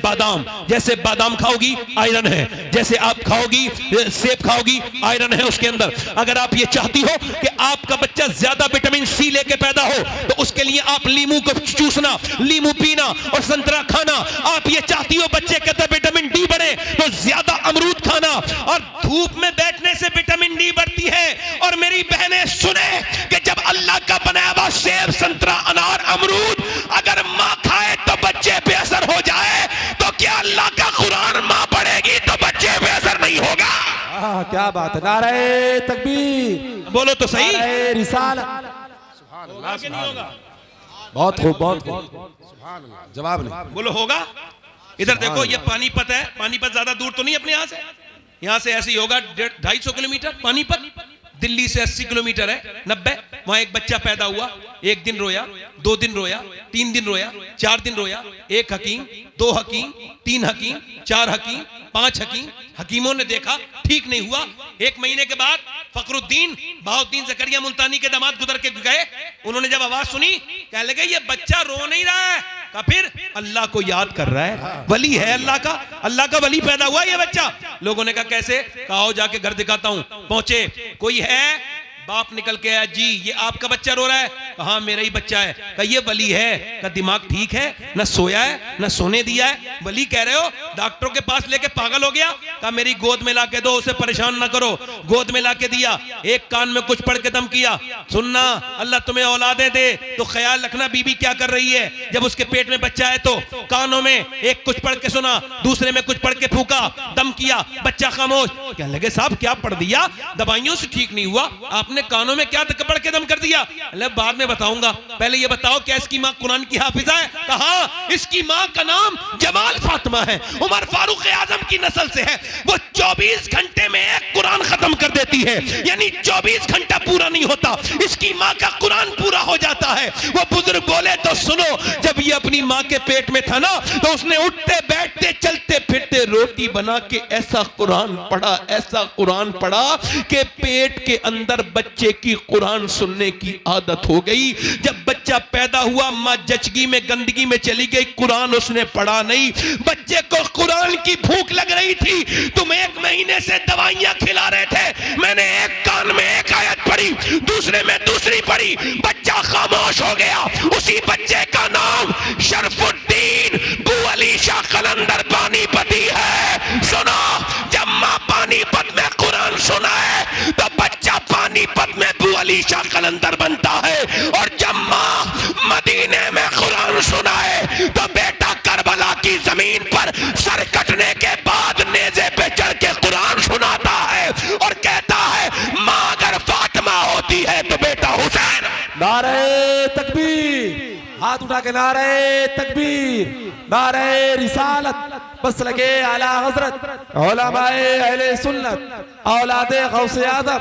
बादाम खाओगी आयरन है, जैसे आप खाओगी सेब खाओगी आयरन है उसके अंदर। अगर आप ये चाहती हो कि आपका बच्चा ज्यादा विटामिन सी लेके पैदा हो तो उसके लिए आप लीमू को चूसना, लीमू पीना और संतरा खाना। आप ये चाहती हो बच्चे के अंदर विटामिन डी बढ़े तो ज्यादा अमरूद खाना, और धूप में बैठने से विटामिन डी बढ़ती है। और मेरी बहनें सुने कि जब अल्लाह का बनाया हुआ सेब, संतरा, अनार, अमरूद अगर माँ खाए तो बच्चे पे असर हो जाए, तो क्या अल्लाह का कुरान माँ पढ़ेगी तो बच्चे पे असर नहीं होगा? क्या बात है। नारे तकबीर, बोलो तो सही। नारे रिसालत। सुभान अल्लाह, बहुत खूब, बहुत खूब। सुभान अल्लाह। जवाब नहीं। बोलो होगा। इधर देखो, ये पानीपत है। पानीपत ज्यादा दूर तो नहीं अपने यहाँ से ऐसे ही होगा 250 किलोमीटर। पानीपत दिल्ली से 80 किलोमीटर है, 90। वहां एक बच्चा पैदा हुआ, 1 दिन रोया, 2 दिन रोया, 3 दिन रोया, 4 दिन रोया। 1 हकीम, 2 हकीम, 3 हकीम, 4 हकीम, 5 हकीम, हकीमों ने देखा ठीक नहीं हुआ। 1 महीने के बाद फखरुद्दीन बहाउद्दीन ज़करिया मुल्तानी के दामाद गुजर के गए। उन्होंने जब आवाज सुनी, कहने लगे ये बच्चा रो नहीं रहा है। कहा फिर अल्लाह को याद कर रहा है, वली है अल्लाह का, अल्लाह का वली पैदा हुआ ये बच्चा। लोगों ने कहा कैसे? कहा आओ जाके घर दिखाता हूं। पहुंचे, कोई है? बाप निकल के आया, जी ये आपका बच्चा रो रहा है? हाँ मेरा ही बच्चा है। कहा ये वली है? कहा दिमाग ठीक है? ना सोया है ना सोने दिया है, वली कह रहे हो? डॉक्टरों के पास लेके पागल हो गया। कहा मेरी गोद में लाके दो, उसे परेशान ना करो। गोद में लाके दिया, एक कान में कुछ पढ़ के दम किया, सुनना अल्लाह तुम्हें औलादे दे तो ख्याल रखना बीबी क्या कर रही है। जब उसके पेट में बच्चा है तो कानों में एक कुछ पढ़ के सुना, दूसरे में कुछ पढ़ के फूका, दम किया, बच्चा खामोश। कहने लगे साहब क्या पढ़ दिया? दवाइयों से ठीक नहीं हुआ, आपने कानों में क्या पढ़ के दम कर दिया? अल्लाह बाद में बताऊंगा, पहले ये बताओ क्या इसकी मां कुरान की हाफिजा है? कहा इसकी मां का नाम जमाल फातिमा है, उमर फारूक आजम की नस्ल से है। वो 24 घंटे में एक कुरान खत्म कर देती है, यानी 24 घंटा पूरा नहीं होता इसकी मां का कुरान पूरा हो जाता है। वो बुजुर्ग बोले तो सुनो, जब ये अपनी मां के पेट में था ना तो उसने उठते बैठते चलते फिरते रोटी बना के ऐसा कुरान पढ़ा, ऐसा कुरान पढ़ा कि पेट के अंदर बच्चे की कुरान सुनने की आदत हो गई। जब बच्चा पैदा हुआ मां जचगी में गंदगी में चली गई, कुरान उसने पढ़ा नहीं। बच्चे को कुरान की भूख लग रही थी, तुम 1 महीने से दवाइयां खिला रहे थे, मैंने एक कान में एक आयत पढ़ी, दूसरे में दूसरी पढ़ी, बच्चा खामोश हो गया। उसी बच्चे का नाम शरफुद्दीन बू अली शाह कलंदर पानीपती है। सुनो, जब मां पानीपत में कुरान सुना है तो बच्चा पानीपत में बू अली शाह कलंदर बनता है, और जब मां मदीने में कुरान सुना है तो बेटा करबला की जमीन पर सर कटने के बाद नेज़े पे चढ़ के कुरान सुनाता है और कहता है मां अगर फातिमा होती है तो बेटा हुसैन। नारे तकबीर, हाथ उठा के नारे तकबीर, नारे रिसालत, बस लगे आला हजरत उलमाए अहले सुन्नत औलादे गौसे आजम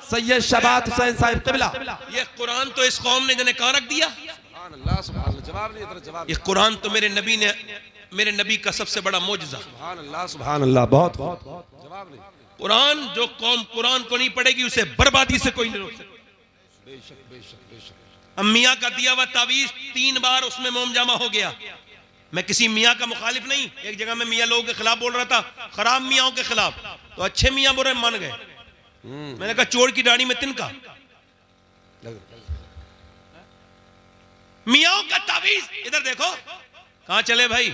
सैयद शबात हुसैन साहिब क़िबला। ये कुरान तो इस कौम ने जने कहां रख दिया? सुभान अल्लाह, सुभान अल्लाह। जवाब नहीं, इधर जवाब। ये कुरान तो मेरे नबी का सबसे बड़ा मौजज़ा। सुभान अल्लाह, सुभान अल्लाह। बहुत जवाब नहीं। कुरान, जो कौम कुरान को नहीं पढ़ेगी उसे बर्बादी से कोई नहीं रोक सकता। बेशक बेशक बेशक। अब मियाँ का दिया हुआ तावीज 3 बार उसमें मोम जामा हो गया। मैं किसी मियाँ का मुखालिफ नहीं, एक जगह में मियाँ लोगों के खिलाफ बोल रहा था, खराब मियाँओं के खिलाफ, तो अच्छे मियाँ बोले मान गए। मैंने कहा चोर की दाढ़ी में तिनका। मियाँओं का तावीज इधर देखो। कहां चले भाई?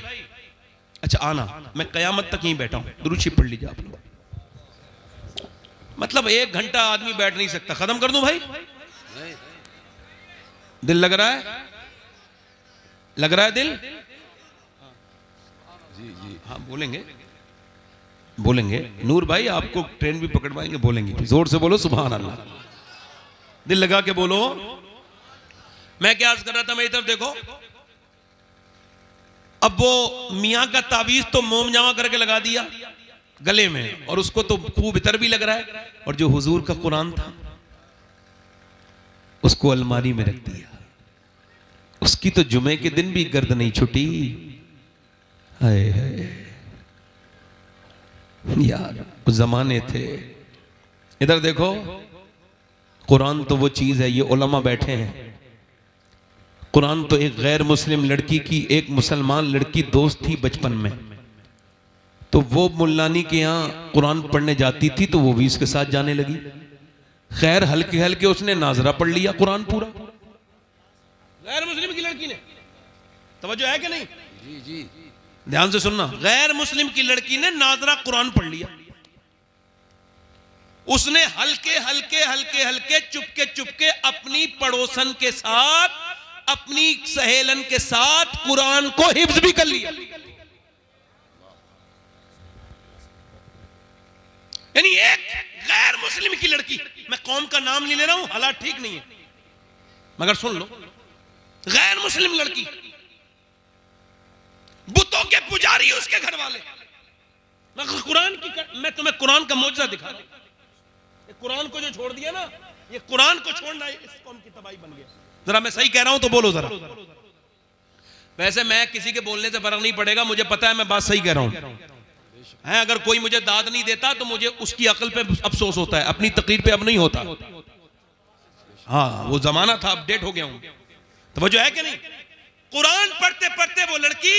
अच्छा आना, मैं कयामत तक यहीं बैठा हूं, दुरूद शरीफ पढ़ लीजिए आप लोग। मतलब 1 घंटा आदमी बैठ नहीं सकता। खत्म कर दूं भाई? दिल लग रहा है? लग रहा है दिल? जी जी हाँ बोलेंगे, बोलेंगे। नूर भाई आपको ट्रेन भी पकड़वाएंगे, बोलेंगे, जोर से बोलो सुभान अल्लाह, दिल लगा के बोलो। मैं क्या अर्ज कर रहा था, मेरी तरफ देखो। अब वो मियाँ का तावीज तो मोम जामा करके लगा दिया गले में, और उसको तो खूब इतर भी लग रहा है, और जो हुजूर का कुरान था उसको अलमारी में रख दिया। उसकी तो जुमे के दिन भी गर्द नहीं छुटी। हाय हाय यार, उस जमाने थे। इधर देखो, कुरान तो वो चीज है, ये उलमा बैठे हैं। कुरान तो एक गैर मुस्लिम लड़की की एक मुसलमान लड़की दोस्त थी बचपन में, तो वो मुल्लानी के यहाँ कुरान पढ़ने जाती थी तो वो भी इसके साथ जाने लगी। खैर हल्के हल्के उसने नाजरा पढ़ लिया कुरान पूरा। गैर मुस्लिम की लड़की ने, तवज्जो है कि नहीं? जी जी ध्यान से सुनना, गैर मुस्लिम की लड़की ने नाजरा कुरान पढ़ लिया। उसने हल्के हल्के हल्के हल्के चुपके चुपके अपनी पड़ोसन के साथ, अपनी सहेलन के साथ कुरान को हिफ्ज भी कर लिया। यानी एक गैर मुस्लिम की लड़की, मैं कौम का नाम नहीं ले रहा हूं, हालात ठीक नहीं है, मगर सुन लो, गैर मुस्लिम लड़की, बुतों के पुजारी उसके घर वाले, मैं तुम्हें कुरान का मौजज़ा दिखा दूं। ये कुरान को जो छोड़ दिया ना, ये कुरान को छोड़ना इस कौम की तबाही बन गया। जरा मैं सही कह रहा हूं तो बोलो जरा। वैसे मैं किसी के बोलने से फर्क नहीं पड़ेगा, मुझे पता है मैं बात सही कह रहा हूं है। अगर कोई मुझे दाद नहीं देता तो मुझे उसकी अकल पे अफसोस होता है, अपनी तकरीर पे अब नहीं होता। हाँ, वो जमाना था, अपडेट हो गया हूं। तो वो जो है कि नहीं, कुरान पढ़ते पढ़ते वो लड़की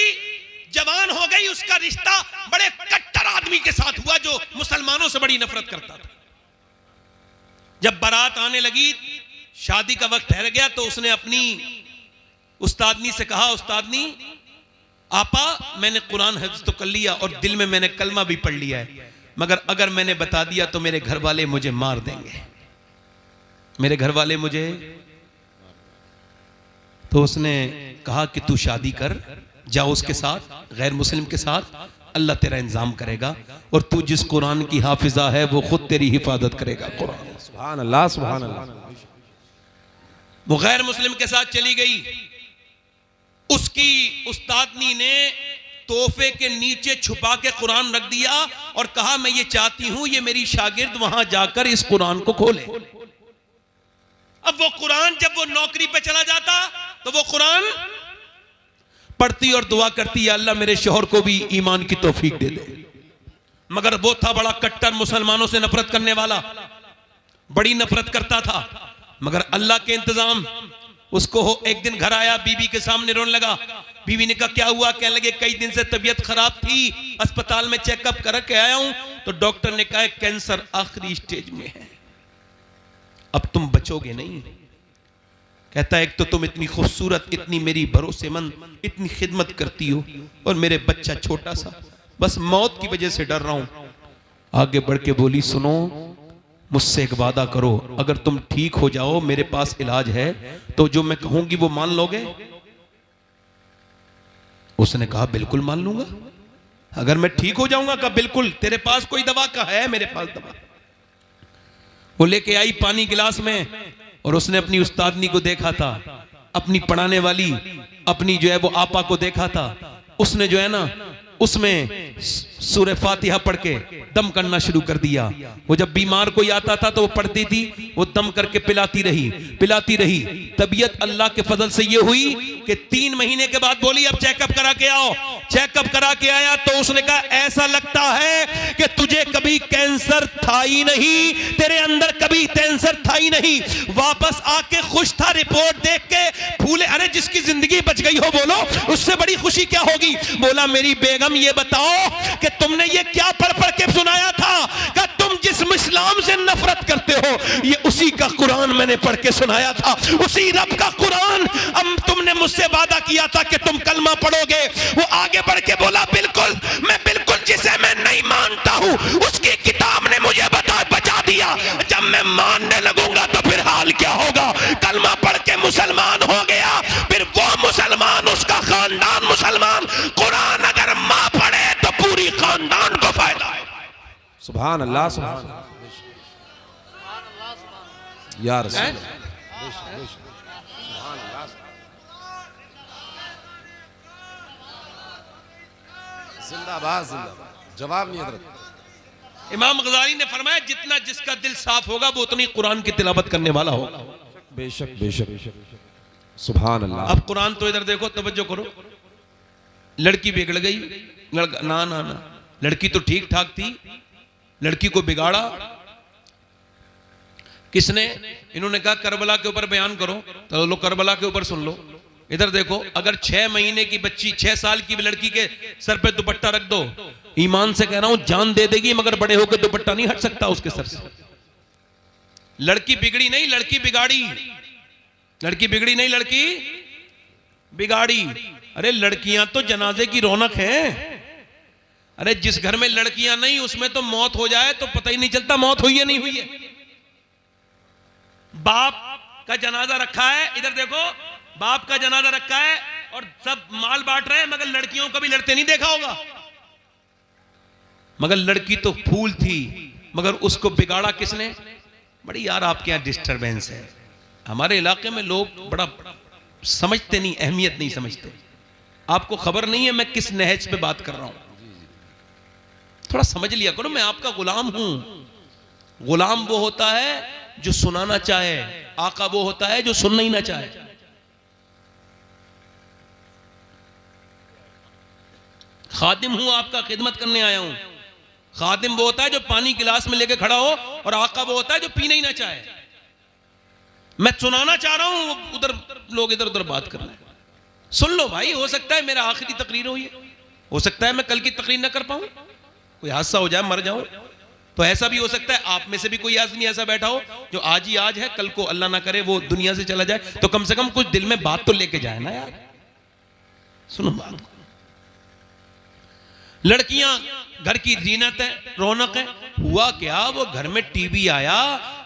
जवान हो गई। उसका रिश्ता बड़े कट्टर आदमी के साथ हुआ जो मुसलमानों से बड़ी नफरत करता था। जब बारात आने लगी, शादी का वक्त ठहर गया, तो उसने अपनी उस्तादनी से कहा, उस्तादनी आपा, मैंने कुरान हिफ्ज़ तो कर लिया और दिल में मैंने कलमा भी पढ़ लिया है, मगर अगर मैंने बता दिया तो मेरे घर वाले मुझे मार देंगे, मेरे घर वाले मुझे। तो उसने कहा कि तू शादी कर, जाओ उसके साथ, गैर मुस्लिम के साथ, अल्लाह तेरा इंतजाम करेगा और तू जिस कुरान की हाफिजा है वो खुद तेरी हिफाजत करेगा। कुरान, सुभान अल्लाह सुभान अल्लाह। वो गैर मुस्लिम के साथ चली गई। उसकी उस्तादनी ने तोहफे के नीचे छुपा के कुरान रख दिया और कहा मैं ये चाहती हूं ये मेरी शागिर्द वहां जाकर इस कुरान को खोले। अब वो कुरान जब वो नौकरी पे चला जाता तो वो कुरान पढ़ती और दुआ करती, या अल्लाह मेरे शौहर को भी ईमान की तौफीक दे दे। मगर वो था बड़ा कट्टर, मुसलमानों से नफरत करने वाला, बड़ी नफरत करता था। मगर अल्लाह के इंतजाम, उसको एक दिन घर आया, बीवी के सामने रोने लगा। बीवी ने कहा क्या हुआ? कहने लगे कई दिन से तबीयत खराब थी, अस्पताल में चेकअप करके आया हूं तो डॉक्टर ने कहा कैंसर आखिरी स्टेज में है, अब तुम बचोगे नहीं। कहता है एक तो तुम इतनी खूबसूरत, इतनी मेरी भरोसेमंद, इतनी खिदमत करती हो और मेरे बच्चा छोटा सा, बस मौत की वजह से डर रहा हूं। आगे बढ़ के बोली सुनो, मुझसे एक वादा करो, अगर तुम ठीक हो जाओ, मेरे पास इलाज है, तो जो मैं कहूंगी वो मान लोगे? उसने कहा बिल्कुल मान लूंगा, अगर मैं ठीक हो जाऊंगा। कहा बिल्कुल, तेरे पास कोई दवा का है? मेरे पास दवा। वो लेके आई पानी गिलास में और उसने अपनी उस्तादनी को देखा था, अपनी पढ़ाने वाली, अपनी जो है वो आपा को देखा था। उसने जो है ना उसमें सूरह फातिहा पढ़ के दम करना शुरू कर दिया। वो जब बीमार कोई आता था तो वो पढ़ती थी, वो दम करके पिलाती रही। तबीयत अल्लाह के फजल से ये हुई कि 3 महीने के बाद बोली अब चेकअप करा के आओ। चेकअप करा के आया तो उसने कहा ऐसा लगता है कि तुझे कभी कैंसर था ही नहीं, तेरे अंदर कभी कैंसर था ही नहीं। वापस आके खुश था, रिपोर्ट देख के फूले। अरे जिसकी जिंदगी बच गई हो बोलो, उससे बड़ी खुशी क्या होगी? बोला मेरी बेगम ये बताओ कि तुमने ये क्या पढ़ पढ़ के सुनाया था? कि तुम जिस इस्लाम से नफरत करते हो, ये उसी का कुरान मैंने पढ़ के सुनाया था, उसी रब का कुरान। अब तुमने मुझसे वादा किया था कि तुम कलमा पढ़ोगे। वो आगे बढ़ के बोला बिल्कुल, मैं बिल्कुल जिसे मैं नहीं मानता हूं उसकी किताब ने मुझे बचा दिया। जब मैं मानने लगूंगा तो फिर हाल क्या होगा? कलमा पढ़ के मुसलमान हो गया, फिर वो मुसलमान, उसका खानदान मुसलमान। कुरान अगर मां पढ़े तो पूरी खानदान को फायदा है। सुभान अल्लाह सुभान अल्लाह या रसूल जिंदाबाद जिंदाबाद। जवाब नहीं हजरत। इमाम गजाली ने फरमाया जितना जिसका दिल साफ होगा वो उतनी कुरान की तिलावत करने वाला होगा। बेशक बेशक सुभान अल्लाह। अब कुरान तो इधर देखो, तवज्जो करो। लड़की बिगड़ गई, लड़का ना ना ना, लड़की तो ठीक ठाक थी, लड़की को बिगाड़ा किसने? इन्होंने कहा करबला के ऊपर बयान करो, तो लो करबला के ऊपर सुन लो। इधर देखो, अगर 6 महीने की बच्ची, 6 साल की लड़की के सर पे दुपट्टा रख दो, ईमान से कह रहा हूं जान दे देगी, मगर बड़े होकर दुपट्टा नहीं हट सकता उसके सर से। लड़की बिगड़ी नहीं, लड़की बिगाड़ी। लड़की बिगड़ी नहीं, लड़की बिगाड़ी। अरे लड़कियां तो जनाजे की रौनक है। अरे जिस घर में लड़कियां नहीं उसमें तो मौत हो जाए तो पता ही नहीं चलता मौत हुई है नहीं हुई है। बाप का जनाजा रखा है, इधर देखो, बाप का जनाजा रखा है और सब माल बांट रहे हैं, मगर लड़कियों को भी लड़ते नहीं देखा होगा। मगर लड़की तो फूल थी, मगर उसको बिगाड़ा किसने? बड़ी यार आपके यहां डिस्टरबेंस है। हमारे इलाके में लोग बड़ा समझते नहीं, अहमियत नहीं समझते। आपको खबर नहीं है मैं किस नहज पे बात कर रहा हूं। थोड़ा समझ लिया करो, मैं आपका गुलाम हूं। गुलाम वो होता है जो सुनाना चाहे, आका वो होता है जो सुनना ही ना चाहे। खादिम हूं, आपका खिदमत करने आया हूं। खादिम वो होता है जो पानी गिलास में लेके खड़ा हो, और आका वो होता है जो पीना ही ना चाहे। मैं सुनाना चाह रहा हूं, उधर लोग इधर उधर बात कर रहे हैं। सुन लो भाई, हो सकता है मेरा आखिरी तकरीर हो, ये हो सकता है मैं कल की तकरीर ना कर पाऊं, कोई हादसा हो जाए, मर जाओ। तो ऐसा भी हो सकता है आप में से भी कोई आदमी ऐसा बैठा हो जो आज ही आज है, कल को अल्लाह ना करे वो दुनिया से चला जाए, तो कम से कम कुछ दिल में बात तो लेके जाए ना यार। सुनो बात, लड़कियां घर की जीनत है, रौनक है। हुआ क्या, वो घर में टीवी आया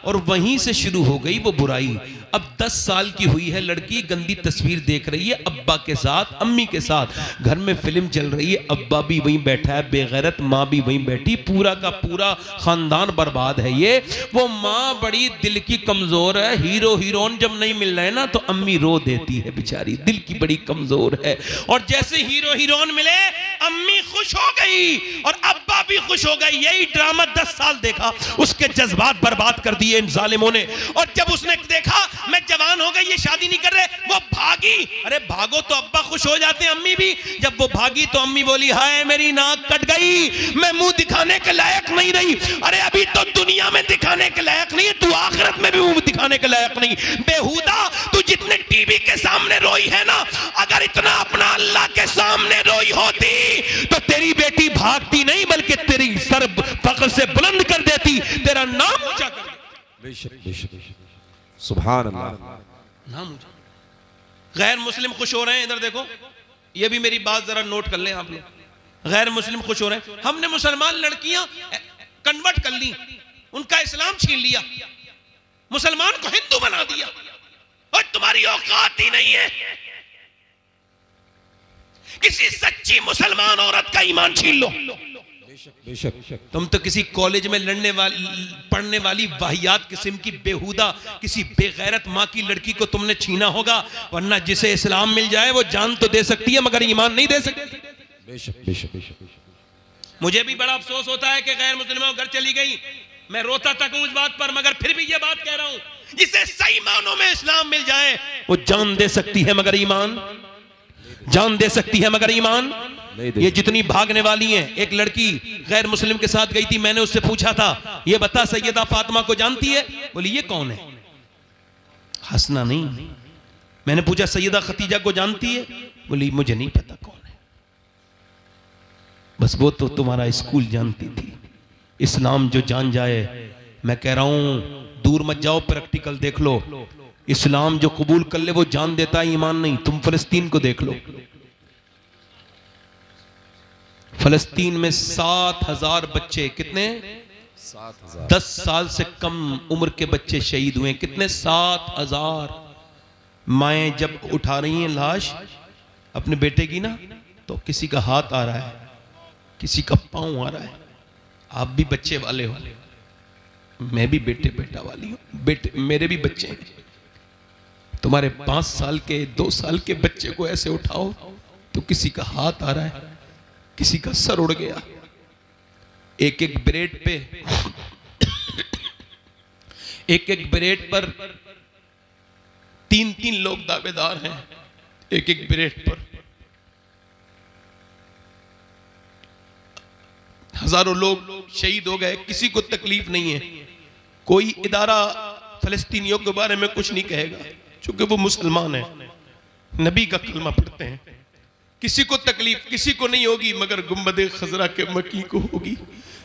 और वहीं से शुरू हो गई वो बुराई। अब 10 साल की हुई है लड़की, गंदी तस्वीर देख रही है अब्बा के साथ, अम्मी के साथ। घर में फिल्म चल रही है, अब्बा भी वहीं बैठा है बेगैरत, माँ भी वहीं बैठी, पूरा का पूरा खानदान बर्बाद है। ये वो माँ बड़ी दिल की कमजोर है, हीरो हीरोइन जब नहीं मिल रहे ना तो अम्मी रो देती है बेचारी, दिल की बड़ी कमजोर है। और जैसे हीरो हीरोइन मिले अम्मी खुश हो गई और अब्बा भी खुश हो गई। यही ड्रामा 10 साल देखा, उसके जज्बात बर्बाद कर दिए इन जालिमों ने। और जब उसने देखा मैं जवान हो गई, ये शादी नहीं कर रहे, वो भागी। अरे भागो तो अब्बा खुश हो जाते हैं, अम्मी भी। जब वो भागी तो अम्मी बोली हाय मेरी नाक कट गई, मैं मुंह दिखाने के लायक नहीं रही। अरे अभी तो दुनिया में दिखाने के लायक नहीं है, तू आखिरत में भी मुंह दिखाने के लायक नहीं। बेहुदा, तू जितने टीवी के सामने रोई है ना, अगर इतना अपना अल्लाह के सामने रोई होती तो तेरी बेटी भागती नहीं, बल्कि तेरी सर फख्र से बुलंद कर देती, तेरा नाम ऊंचा कर देती। बेशक बेशक, सुभान अल्लाह। नाम ऊंचा। गैर मुस्लिम खुश हो रहे हैं, इधर देखो, ये भी मेरी बात जरा नोट कर लें आप लोग। गैर मुस्लिम खुश हो रहे हैं, हमने मुसलमान लड़कियां कन्वर्ट कर ली, उनका इस्लाम छीन लिया, मुसलमान को हिंदू बना दिया, और तुम्हारी औकात ही नहीं है। किसी सच्ची मुसलमान औरत का ईमान छीन लो। बेशक, तुम तो किसी कॉलेज में पढ़ने वाली वाहियात किस्म की बेहुदा किसी बेगैरत माँ की लड़की को तुमने छीना होगा, वरना जिसे इस्लाम मिल जाए वो जान तो दे सकती है मगर ईमान नहीं दे सकती। बेशक बेशक। मुझे भी बड़ा अफसोस होता है कि गैर मुस्लिमों घर चली गई, मैं रोता तक हूं इस बात पर, मगर फिर भी ये बात कह रहा हूं, जिसे सही मानों में इस्लाम मिल जाए वो जान दे सकती है मगर ईमान, जान दे सकती है मगर ईमान। ये जितनी भागने वाली हैं, एक लड़की गैर मुस्लिम के साथ गई थी, मैंने उससे पूछा था ये बता सैयदा फातिमा को जानती है? बोली ये कौन है? हंसना नहीं। मैंने पूछा सैयदा खतीजा को जानती है? बोली मुझे नहीं पता कौन है, बस वो तो तुम्हारा स्कूल जानती थी। इस्लाम जो जान जाए, मैं कह रहा हूं दूर मत जाओ, प्रैक्टिकल देख लो। इस्लाम जो कबूल कर ले वो जान देता है, ईमान नहीं। तुम फिलिस्तीन को देख लो, फिलिस्तीन में 7,000 बच्चे, कितने? 7,000। 10 साल से कम उम्र के बच्चे शहीद हुए। कितने? 7,000। माएं जब उठा रही हैं लाश अपने बेटे की ना, तो किसी का हाथ आ रहा है, किसी का पांव आ रहा है। आप भी बच्चे वाले हो, मैं भी बेटा वाली हूं, बेटे मेरे भी बच्चे हैं। तुम्हारे 5 साल के 2 साल के बच्चे को ऐसे उठाओ तो किसी का हाथ आ रहा है, किसी का सर उड़ गया। एक एक ब्रेड पे एक ब्रेड पर 3-3 लोग दावेदार हैं, एक ब्रेड पर। हजारों लोग शहीद हो गए, किसी को तकलीफ नहीं है। कोई इदारा फलस्तीनियों के बारे में कुछ नहीं कहेगा, क्योंकि वो मुसलमान है, नबी का कलमा पढ़ते हैं। किसी को तकलीफ किसी को नहीं होगी, मगर गुंबदे खजरा के मकी को होगी।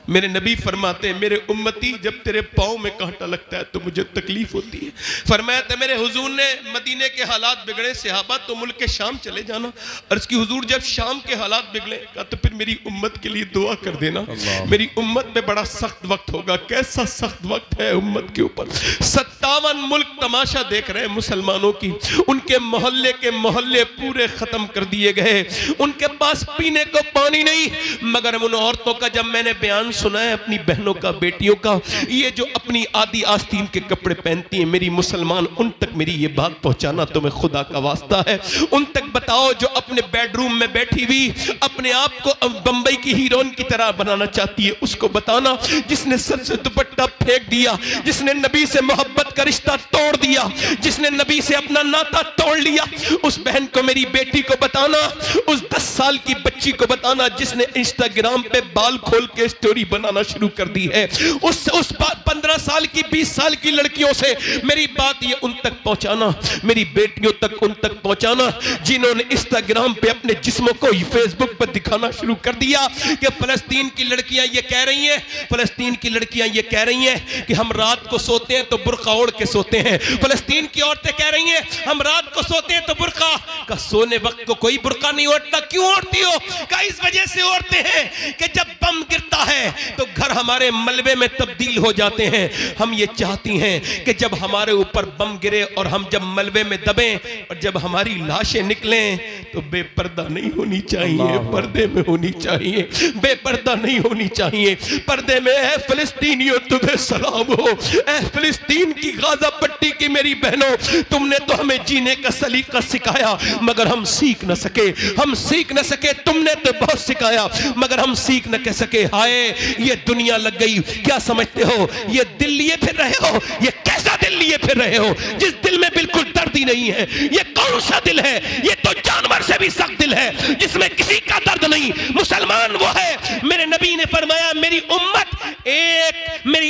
मेरे नबी फरमाते हैं मेरे उम्मती जब तेरे पाँव में कांटा लगता है तो मुझे तकलीफ होती है। फरमाया था मेरे हुजूर ने मदीने के हालात बिगड़े, सहाबा तो मुल्क के शाम चले जाना। अर्ज़ की हुजूर जब शाम के हालात बिगड़े कहा तो फिर मेरी उम्मत के लिए दुआ कर देना, मेरी उम्मत पे बड़ा सख्त वक्त होगा। कैसा सख्त वक्त है उम्मत के ऊपर? 57 मुल्क तमाशा देख रहे हैं मुसलमानों की, उनके मोहल्ले के मोहल्ले पूरे खत्म कर दिए गए, उनके पास पीने को पानी नहीं। मगर उन औरतों का जब मैंने बयान सुना है अपनी बहनों का, बेटियों का, ये जो अपनी आदि आस्तीन के कपड़े पहनती हैं, मेरी मुसलमान उन तक मेरी ये बात पहुंचाना तुम्हें खुदा का वास्ता है। उन तक बताओ जो अपने बेडरूम में बैठी हुई अपने आप को बंबई की हीरोइन की तरह बनाना चाहती है, उसको बताना जिसने सर से दुपट्टा फेंक दिया, जिसने नबी से मोहब्बत का रिश्ता तोड़ दिया, जिसने नबी से अपना नाता तोड़ लिया, उस बहन को, मेरी बेटी को बताना, उस 10 साल की बच्ची को बताना जिसने इंस्टाग्राम पे बाल खोल के स्टोरी बनाना शुरू कर दी है, उस 15 साल की 20 साल की लड़कियों से मेरी बात ये उन तक पहुंचाना, मेरी बेटियों तक उन तक पहुंचाना जिन्होंने इंस्टाग्राम पे अपने जिस्मों को फेसबुक पर दिखाना शुरू कर दिया कि फलस्तीन की लड़कियां ये कह रही हैं, फलस्तीन की लड़कियां ये कह रही हैं कि हम रात को सोते हैं तो बुर्का ओढ़ के सोते हैं। फलस्तीन की औरतें कह रही हैं हम रात को सोते हैं तो बुर्का का, सोने वक्त को कोई बुर्का नहीं ओढ़ता। क्यों ओढ़ती हो? का इस वजह से ओढ़ते हैं कि जब बम गिरता है तो घर हमारे मलबे में तब्दील हो जाते हैं। हम ये चाहती हैं कि जब हमारे ऊपर बम गिरे और हम जब मलबे में दबें और जब हमारी लाशें निकलें तो बेपर्दा नहीं होनी चाहिए, पर्दे में होनी चाहिए, बेपर्दा नहीं होनी चाहिए, पर्दे में। ऐ फिलिस्तीनियों तुम्हें सलाम हो, ऐ फिलिस्तीन की गाजा पट्टी की मेरी बहनों, तुमने तो हमें जीने का सलीका सिखाया मगर हम सीख न सके, हम सीख न सके। तुमने तो बहुत सिखाया मगर हम सीख न कह सके। हाय ये दुनिया लग गई, क्या समझते हो ये दिल लिए फिर रहे हो? ये कैसा दिल लिए फिर रहे हो जिस दिल में बिल्कुल दर्द ही नहीं है? ये कौन सा दिल है? ये तो जानवर से भी सख्त दिल है जिसमें किसी का दर्द नहीं। मुसलमान वो है, मेरे नबी ने फरमाया मेरी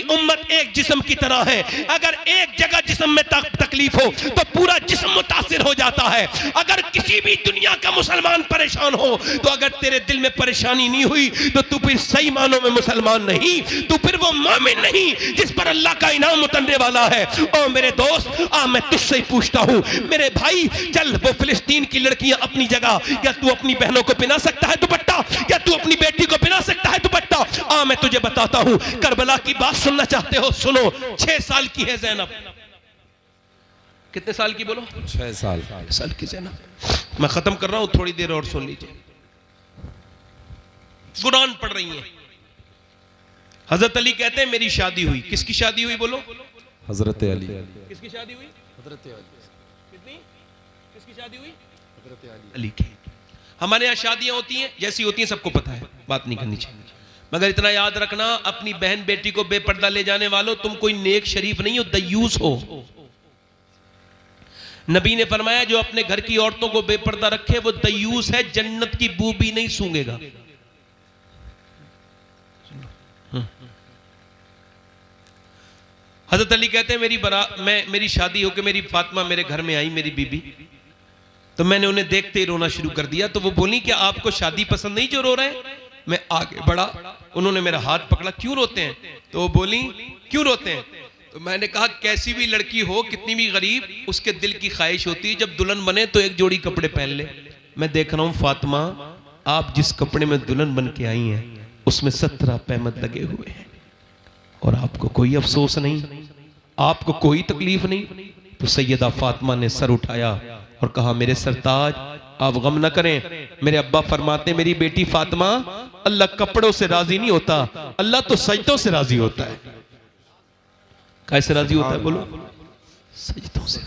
उम्मत एक जिस्म की तरह है, अगर एक जगह जिस्म में तकलीफ हो तो पूरा जिस्म मुतासिर हो जाता है। अगर किसी भी दुनिया का मुसलमान परेशान हो तो अगर तेरे दिल में परेशानी नहीं हुई तो तू फिर सही मानों में मुसलमान नहीं, तू फिर वो मोमिन नहीं जिस पर अल्लाह का इनाम उतरने वाला है। ओ मेरे दोस्त, मैं तुझसे ही पूछता हूं मेरे भाई, चल वो फिलिस्तीन की लड़कियां अपनी जगह, क्या तू अपनी बहनों को पहना सकता है दुपट्टा? क्या तू अपनी बेटी को पहना सकता है दुपट्टा? मैं तुझे बताता हूं, करबला की बात सुनना चाहते हो? सुनो। 6 साल की है ज़ैनब। कितने साल की बोलो? 6 साल की ज़ैनब। मैं खत्म कर रहा हूं, थोड़ी देर और सुन लीजिए। कुरान पढ़ रही हैं। हजरत अली कहते हैं मेरी शादी हुई। किसकी शादी हुई बोलो? हजरत अली। किसकी शादी हुई? हजरत अली। कितनी? किसकी शादी हुई? हजरत अली की। हमारे यहाँ शादियां होती हैं, जैसी होती हैं सबको पता है, बात नहीं करनी चाहिए। मगर इतना याद रखना, अपनी बहन बेटी को बेपर्दा ले जाने वालों, तुम कोई नेक शरीफ नहीं हो, दयूस हो। नबी ने फरमाया जो अपने घर की औरतों को बेपर्दा रखे वो दयूस है, जन्नत की बू भी नहीं सूंघेगा। हजरत अली कहते हैं मेरी शादी होकर मेरी फातिमा मेरे घर में आई, मेरी बीबी, तो मैंने उन्हें देखते ही रोना शुरू कर दिया। तो वो बोली कि आपको शादी पसंद नहीं जो रो रहे हैं? मैं आगे बढ़ा, उन्होंने मेरा हाथ पकड़ा, क्यों रोते हैं? तो वो बोली क्यों रोते हैं? तो मैंने कहा कैसी भी लड़की हो, कितनी भी गरीब, उसके दिल की ख्वाहिश होती है जब दुल्हन बने तो एक जोड़ी कपड़े पहन ले। मैं देख रहा हूं फातिमा, आप जिस कपड़े में दुल्हन बन के आई हैं उसमें 17 पैमत लगे हुए हैं और आपको कोई अफसोस नहीं, आपको कोई तकलीफ नहीं। तो सैयदा फातिमा ने सर उठाया और कहा मेरे सरताज आप गम न करें। मेरे अब्बा फरमाते मेरी बेटी फातिमा, अल्लाह कपड़ों से राजी नहीं होता, अल्लाह तो सजदों से राजी होता है। कैसे राजी होता है बोलो? सजदों से।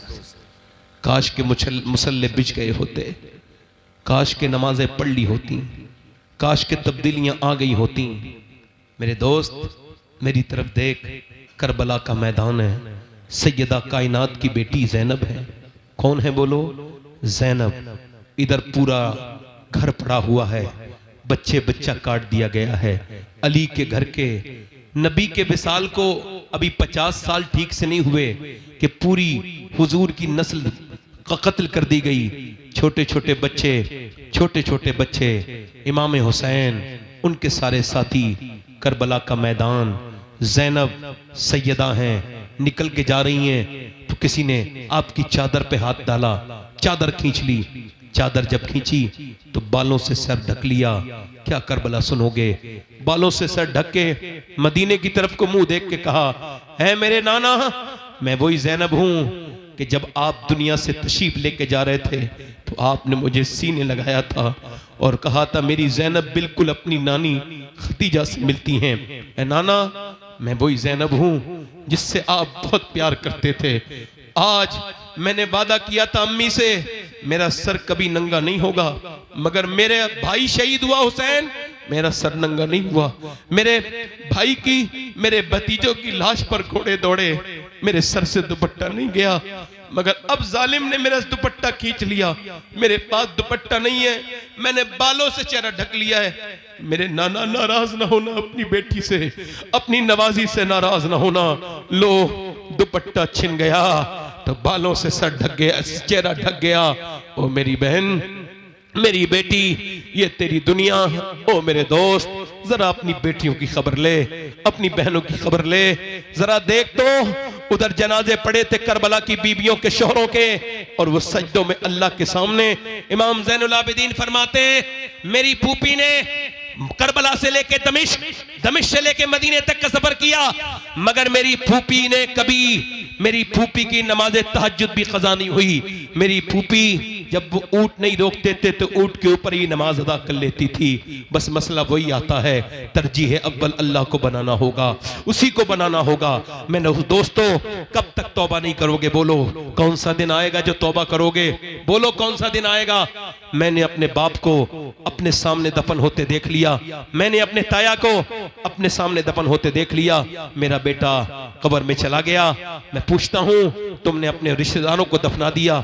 काश के मुसल्ले बिछ गए होते, काश के नमाजें पढ़ ली होती, काश के तब्दीलियां आ गई होती। मेरे दोस्त मेरी तरफ देख, करबला का मैदान है, सैयदा कायनात की बेटी ज़ैनब है। कौन है बोलो? ज़ैनब। इधर पूरा घर पड़ा हुआ है, बच्चा काट दिया गया है। अली के घर के नबी के विसाल को अभी 50 साल ठीक से नहीं हुए कि पूरी हुजूर की नस्ल का कत्ल कर दी गई। छोटे छोटे छोटे बच्चे, इमाम हुसैन, उनके सारे साथी करबला का मैदान, ज़ैनब सैयदा हैं, निकल के जा रही हैं तो किसी ने आपकी चादर पे हाथ डाला, चादर खींच ली। चादर जब खींची तो बालों से सर ढक लिया। क्या करबला सुनोगे? बालों से सर ढक के मदीने की तरफ को मुंह देख के कहा, है मेरे नाना, मैं वही ज़ैनब हूं कि जब आप दुनिया से तशरीफ लेके जा रहे थे तो आपने मुझे सीने लगाया था और कहा था मेरी ज़ैनब बिल्कुल अपनी नानी खदीजा से मिलती हैं। ए नाना, मैं वही ज़ैनब हूं जिससे आप बहुत प्यार करते थे। आज मैंने वादा किया था अम्मी से, मेरा सर कभी नंगा नहीं होगा, मगर मेरे भाई शहीद हुआ हुसैन, मेरा सर नंगा नहीं हुआ। मेरे भाई की, मेरे भतीजों की लाश पर घोड़े दौड़े, मेरे सर से दुपट्टा नहीं गया, मगर अब जालिम ने मेरा दुपट्टा खींच लिया। मेरे पास दुपट्टा नहीं है, मैंने बालों से चेहरा ढक लिया है। मेरे नाना, नाराज ना होना अपनी बेटी से, अपनी नवाजी से नाराज ना होना। लो दुपट्टा छिन गया तो बालों से सर ढक गया, चेहरा ढक गया। ओ मेरी बहन, मेरी बेटी, ये तेरी दुनिया। ओ मेरे दोस्त, जरा अपनी बेटियों की खबर ले, अपनी बहनों की खबर ले। जरा देख तो उधर जनाजे पड़े थे करबला की बीबियों के, शोहरों के, और वो सजदों में अल्लाह के सामने। इमाम ज़ैनुल आबिदीन फरमाते हैं, मेरी फूफी ने करबला से लेके दमिश्क, दमिश्क से लेके मदीने तक का सफर किया, मगर मेरी फूफी ने कभी, मेरी फूफी की नमाज़े तहज्जुद भी क़ज़ा नहीं हुई। मेरी फूफी जब वो ऊंट नहीं रोकते थे तो ऊंट के ऊपर ही नमाज अदा कर लेती थी। बस मसला वही आता है, तरजीह अव्वल अल्लाह को बनाना होगा, उसी को बनाना होगा। मैंने दोस्तों, कब तक तौबा नहीं करोगे? बोलो कौन सा दिन आएगा जो तौबा करोगे? बोलो कौन सा दिन आएगा? मैंने अपने बाप को अपने सामने दफन होते देख लिया, मैंने अपने ताया को अपने सामने दफन होते देख लिया। मेरा बेटा कब्र में चला गया। मैं पूछता हूं, तुमने अपने रिश्तेदारों को दफना दिया,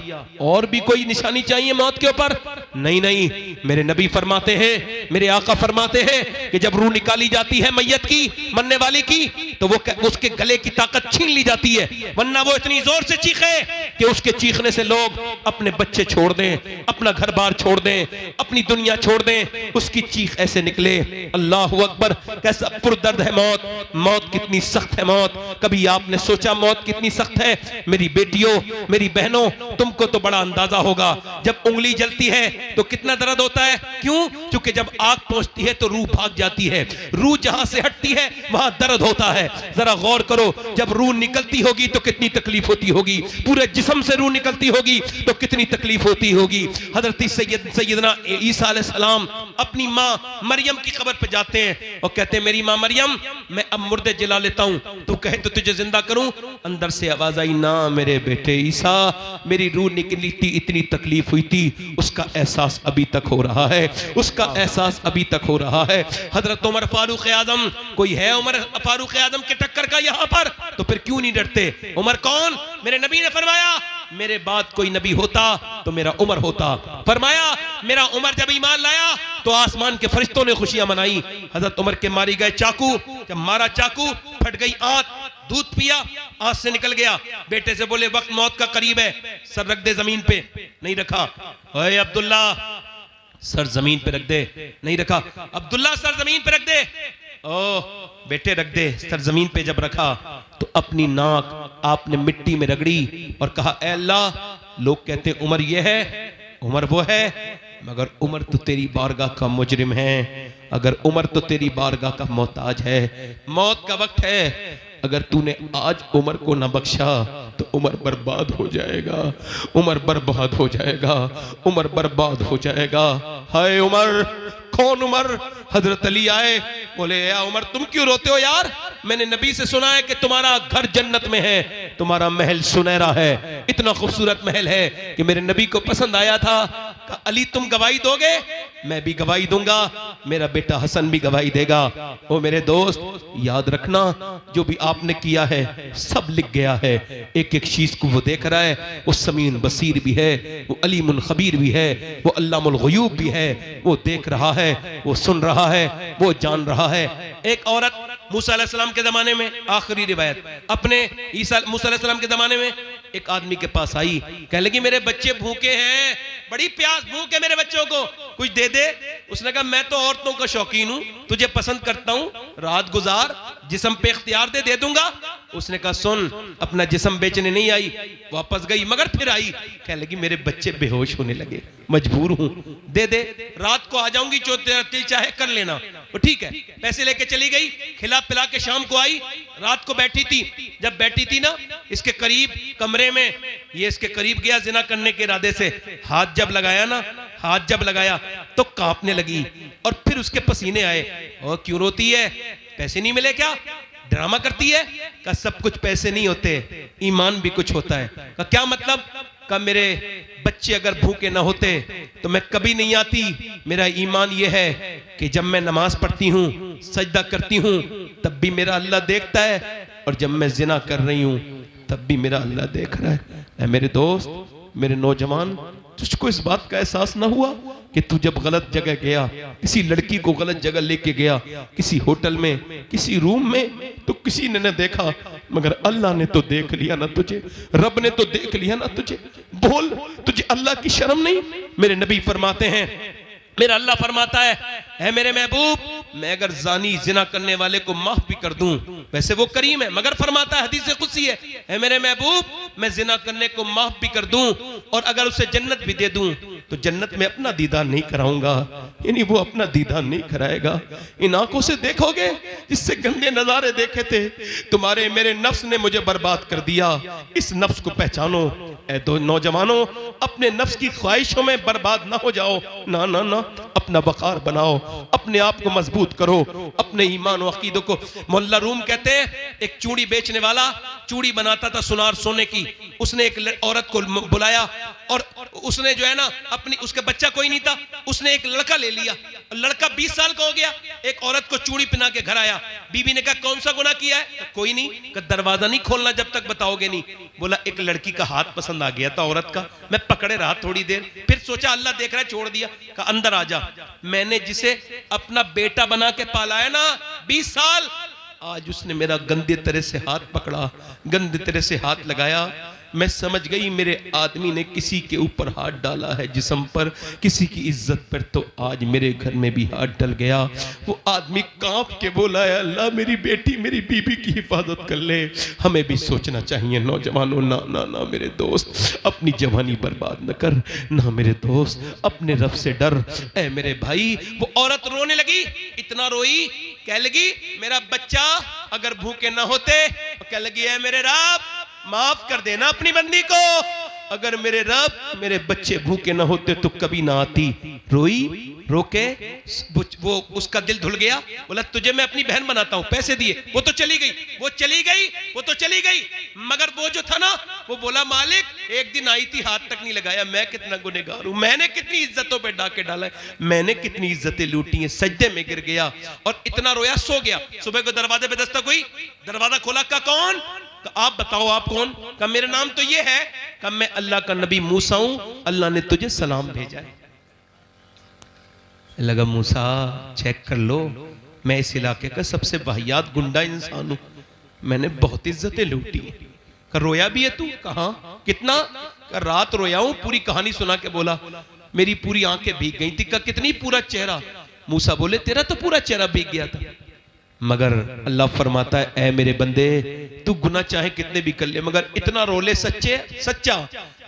और भी कोई निशानी चाहिए मौत के ऊपर? नहीं नहीं, मेरे नबी फरमाते हैं, मेरे आका फरमाते हैं कि जब रूह निकाली जाती है मैयत की, मरने वाले की, तो वो उसके गले की ताकत छीन ली जाती है, वरना वो इतनी जोर से चीखे कि उसके चीखने से लोग अपने बच्चे छोड़ दें, अपना घर बार छोड़ दें, अपनी दुनिया छोड़ दें। उसकी चीख ऐसे निकले, अल्लाहु अकबर, कैसा पुरदर्द है मौत। मौत कितनी सख्त है मौत। कभी आपने सोचा मौत कितनी सख्त है? मेरी बेटियों, मेरी बहनों, तुमको तो बड़ा अंदाजा होगा, जब उंगली जलती है तो कितना दर्द होता है। क्यों? क्योंकि जब आग पहुंचती है तो रूह भाग जाती है, रूह जहां से हटती है वहां दर्द होता है। जरा गौर करो, जब रूह निकलती होगी तो कितनी तकलीफ होती होगी, पूरे जिस्म से रूह निकलती होगी तो कितनी तकलीफ होती होगी। हजरत सैयदना ईसा अलैहिस्सलाम अपनी माँ मरियम की कब्र पे जाते हैं और कहते हैं, मेरी माँ मरियम, मैं अब मुर्दे जला लेता हूँ, तू कहे तो तुझे जिंदा करूं। अंदर से आवाज आई, ना मेरे बेटे ईसा, मेरी रूह निकली थी, इतनी तकलीफ हुई थी, उसका एहसास अभी तक हो रहा है, उसका एहसास अभी तक हो रहा है। हजरत उमर फारूक आजम, कोई है उमर फारूक आजम के टक्कर का यहाँ पर? तो फिर क्यों नहीं डरते? उमर कौन? मेरे नबी ने फरमाया, मेरे बाद कोई नबी होता तो मेरा उमर होता। फरमाया, मेरा उमर जब ईमान लाया तो आसमान के फरिश्तों ने खुशियां मनाई। हजरत उमर के मारी गए चाकू, जब मारा चाकू, फट गई आंत, दूध पिया, आंत से निकल गया। बेटे से बोले, वक्त मौत का करीब है, सर रख दे जमीन पे। नहीं रखा। ओए अब्दुल्ला, सर जमीन पे रख दे। नहीं रखा। अब्दुल्ला, सर जमीन पे रख दे। ओ बेटे रख दे। सर जमीन पे जब रखा तो अपनी नाक आपने मिट्टी में रगड़ी और कहा, ऐ अल्लाह, लोग कहते उमर ये है, उमर वो है, मगर उमर तो तेरी बारगाह का मुजरिम है, अगर उमर तो तेरी बारगाह का मोहताज है। मौत का वक्त है, अगर तूने आज उमर को न बख्शा तो उमर बर्बाद हो जाएगा, उमर बर्बाद हो जाएगा, उमर बर्बाद हो जाएगा। हाय उमर! कौन उमर? हजरत अली आए, बोले, या उमर तुम क्यों रोते हो यार? मैंने नबी से सुना है कि तुम्हारा घर जन्नत में है, तुम्हारा महल सुनहरा है, इतना खूबसूरत महल है कि मेरे नबी को पसंद आया था। अली तुम गवाही दोगे? मैं भी गवाही दूंगा, मेरा बेटा हसन भी गवाही देगा। ओ मेरे दोस्त, याद रखना, जो भी आपने किया है सब लिख गया है, एक एक चीज को वो देख रहा है। वो समीन बसीर भी है, वो अलीमुल खबीर भी है, वो अल्लामुल गुयूब भी है, वो देख रहा है, वो सुन रहा है, वो जान रहा है। एक औरत मूसा अलैहिस्सलाम के जमाने में, आखिरी रिवायत, अपने मूसा अलैहिस्सलाम के जमाने में एक आदमी के पास आई, कहने लगी, मेरे बच्चे भूखे हैं, बड़ी प्यास, भूख है मेरे बच्चों को। कुछ दे दे। उसने कहा मैं तो औरतों का शौकीन हूं, तुझे पसंद करता हूं, रात गुजार, जिस्म पे इख्तियार दे दूंगा। उसने कहा सुन, अपना जिस्म बेचने नहीं आई, वापस गई, मगर फिर आई, कहने लगी मेरे बच्चे बेहोश होने लगे, मजबूर हूं, दे दे, रात को आ जाऊंगी, जो तेरा दिल चाहे कर लेना। वो ठीक है, पैसे लेके चली गई, खिला पिला के शाम को आई, रात को बैठी थी, जब बैठी थी ना इसके करीब कमरे में, ये इसके करीब गया जिना करने के इरादे से, हाथ जब लगाया ना, हाथ जब लगाया तो कांपने लगी और फिर उसके पसीने आए। और क्यों रोती है, पैसे नहीं मिले क्या, ड्रामा करती है? का सब कुछ पैसे नहीं होते, ईमान भी कुछ होता है। का क्या मतलब? का मेरे बच्चे अगर भूखे ना होते तो मैं कभी नहीं आती। मेरा ईमान यह है कि जब मैं नमाज पढ़ती हूँ, सजदा करती हूँ, तब भी मेरा अल्लाह देखता है, और जब मैं जिना कर रही हूँ तब भी मेरा अल्लाह देख रहा है। ऐ मेरे दोस्त, मेरे नौजवान, तुझको इस बात का एहसास ना हुआ कि तू जब गलत जगह गया, किसी लड़की को गलत जगह लेके गया, किसी होटल में, किसी रूम में, तो किसी ने न देखा, मगर अल्लाह ने तो देख लिया ना तुझे, रब ने तो देख लिया ना तुझे। बोल, तुझे अल्लाह की शर्म नहीं? मेरे नबी फरमाते हैं, मेरा अल्लाह फरमाता है मेरे महबूब, मैं अगर जानी जिना करने वाले को माफ भी कर दूं, वैसे वो करीम है, मगर फरमाता है, हदीस कुदसी है मेरे महबूब, मैं जिना करने को माफ भी कर दूं और अगर उसे जन्नत भी दे दूं तो जन्नत में अपना दीदार नहीं कराऊंगा, यानी वो अपना दीदार नहीं कराएगा। इन आंखों से देखोगे जिससे गंदे नजारे देखे थे, तुम्हारे मेरे नफ्स ने मुझे बर्बाद कर दिया। इस नफ्स को पहचानो। ऐ दो नौजवानों, अपने नफ्स की ख्वाहिशों में बर्बाद ना हो जाओ, ना ना ना, अपना वकार बनाओ, अपने आप को मजबूत करो, अपने ईमान और अकीदों को। मोहल्ला रूम कहते हैं, एक चूड़ी बेचने वाला चूड़ी बनाता था सुनार सोने की, उसने एक औरत को बुलाया और उसने जो है ना अपनी, उसका बच्चा कोई नहीं था, उसने एक लड़का ले लिया, लड़का 20 साल का हो गया, एक औरत को चूड़ी पहना के घर आया। बीबी ने कहा कौन सा गुनाह किया है? कोई नहीं। कहा दरवाजा नहीं खोलना जब तक बताओगे नहीं। बोला एक लड़की का हाथ पसंद आ गया था औरत का, मैं पकड़े रहा थोड़ी देर, फिर सोचा अल्लाह देख रहा है, छोड़ दिया। कहा अंदर आ जा, मैंने जिसे अपना बेटा बना के पाला है ना 20 साल, आज उसने मेरा गंदे तरह से हाथ पकड़ा, गंदे तरह से हाथ लगाया। मैं समझ गई मेरे आदमी ने किसी के ऊपर हाथ डाला है, जिस्म पर, किसी की इज्जत पर, तो आज मेरे घर में भी हाथ डल गया। वो आदमी कांप के बोला है अल्लाह मेरी बेटी, मेरी बीबी की हिफाजत कर ले। हमें भी सोचना चाहिए नौजवानों, ना ना ना मेरे दोस्त, अपनी जवानी बर्बाद न कर, ना मेरे दोस्त, अपने रब से डर। ऐ मेरे भाई, वो औरत रोने लगी, इतना रोई, कह लगी मेरा बच्चा अगर भूखे ना होते, कह लगी है मेरे रब माफ कर देना अपनी बंदी को, अगर मेरे रब मेरे बच्चे भूखे ना होते तो कभी ना आती। रोई, रोके, वो उसका दिल धुल गया। बोला तुझे मैं अपनी बहन बनाता हूं, पैसे दिए, वो तो चली गई, वो चली गई, वो तो चली गई, मगर वो जो था ना, वो बोला मालिक एक दिन आई थी, हाथ तक नहीं लगाया, मैं कितना गुनहगार हूं, मैंने कितनी इज्जतों पे डाके डाला है, मैंने कितनी इज्जतें लूटी हैं। सजदे में गिर गया और इतना रोया, सो गया। सुबह को दरवाजे पे दस्तक हुई, दरवाजा खोला, का कौन? आप बताओ आप कौन? का मेरा नाम तो ये है, का मैं अल्लाह का नबी मूसा हूं, अल्लाह ने तुझे सलाम भेजा है। लगा मूसा चेक कर लो, मैं इस इलाके का सबसे वाहियात गुंडा इंसान हूं, मैंने बहुत इज्जतें लूटी। का रोया भी है तू? कहा कितना? का रात रोया हूं, पूरी कहानी सुना के बोला, मेरी पूरी आंखें भीग गई थी। का कितनी? पूरा चेहरा। मूसा बोले तेरा तो पूरा चेहरा भीग गया था, मगर अल्लाह फरमाता है ऐ मेरे बंदे, तू गुनाह चाहे कितने भी कर ले, मगर इतना रोले सच्चा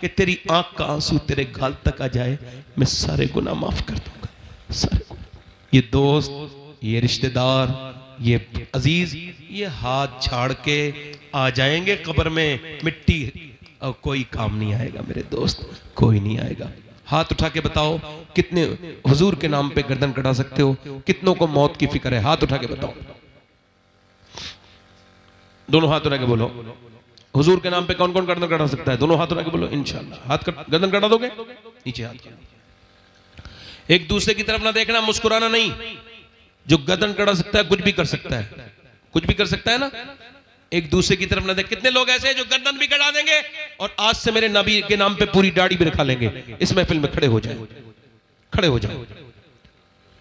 कि तेरी आंख का आंसू तेरे गाल तक आ जाए, मैं सारे गुनाह माफ कर दूंगा, सारे गुनाह। ये दोस्त, ये रिश्तेदार, ये अजीज, ये हाथ झाड़ के आ जाएंगे कब्र में, मिट्टी और कोई काम नहीं आएगा मेरे दोस्त, कोई नहीं आएगा। हाथ उठा के बताओ कितने हुजूर के नाम पे गर्दन कटा सकते हो? कितनों को मौत की फिक्र है? हाथ उठा के बताओ, दोनों हाथ उठा के बोलो, हुजूर के नाम पे कौन कौन गर्दन कटा सकता है? दोनों हाथ उठा के बोलो इंशाल्लाह। हाथ गर्दन कटा दोगे? नीचे हाथ। एक दूसरे की तरफ ना देखना, मुस्कुराना नहीं। जो गर्दन कटा सकता है कुछ भी कर सकता है, कुछ भी कर सकता है ना। एक दूसरे की तरफ ना देख। कितने लोग ऐसे हैं जो गर्दन भी कटा देंगे और आज से मेरे नबी के नाम पे पूरी दाढ़ी भी रखा लेंगे। इस महफिल में खड़े हो जाए, खड़े हो जाए।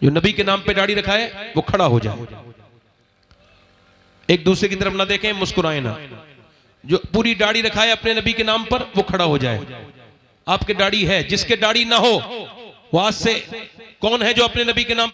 जो नबी के नाम पे दाढ़ी रखा है वो खड़ा हो जाए। एक दूसरे की तरफ ना देखें, मुस्कुराए ना। जो पूरी दाढ़ी रखा है अपने नबी के नाम पर वो खड़ा हो जाए। आपके दाढ़ी है, जिसके दाढ़ी ना हो वो आज से कौन है जो अपने नबी के नाम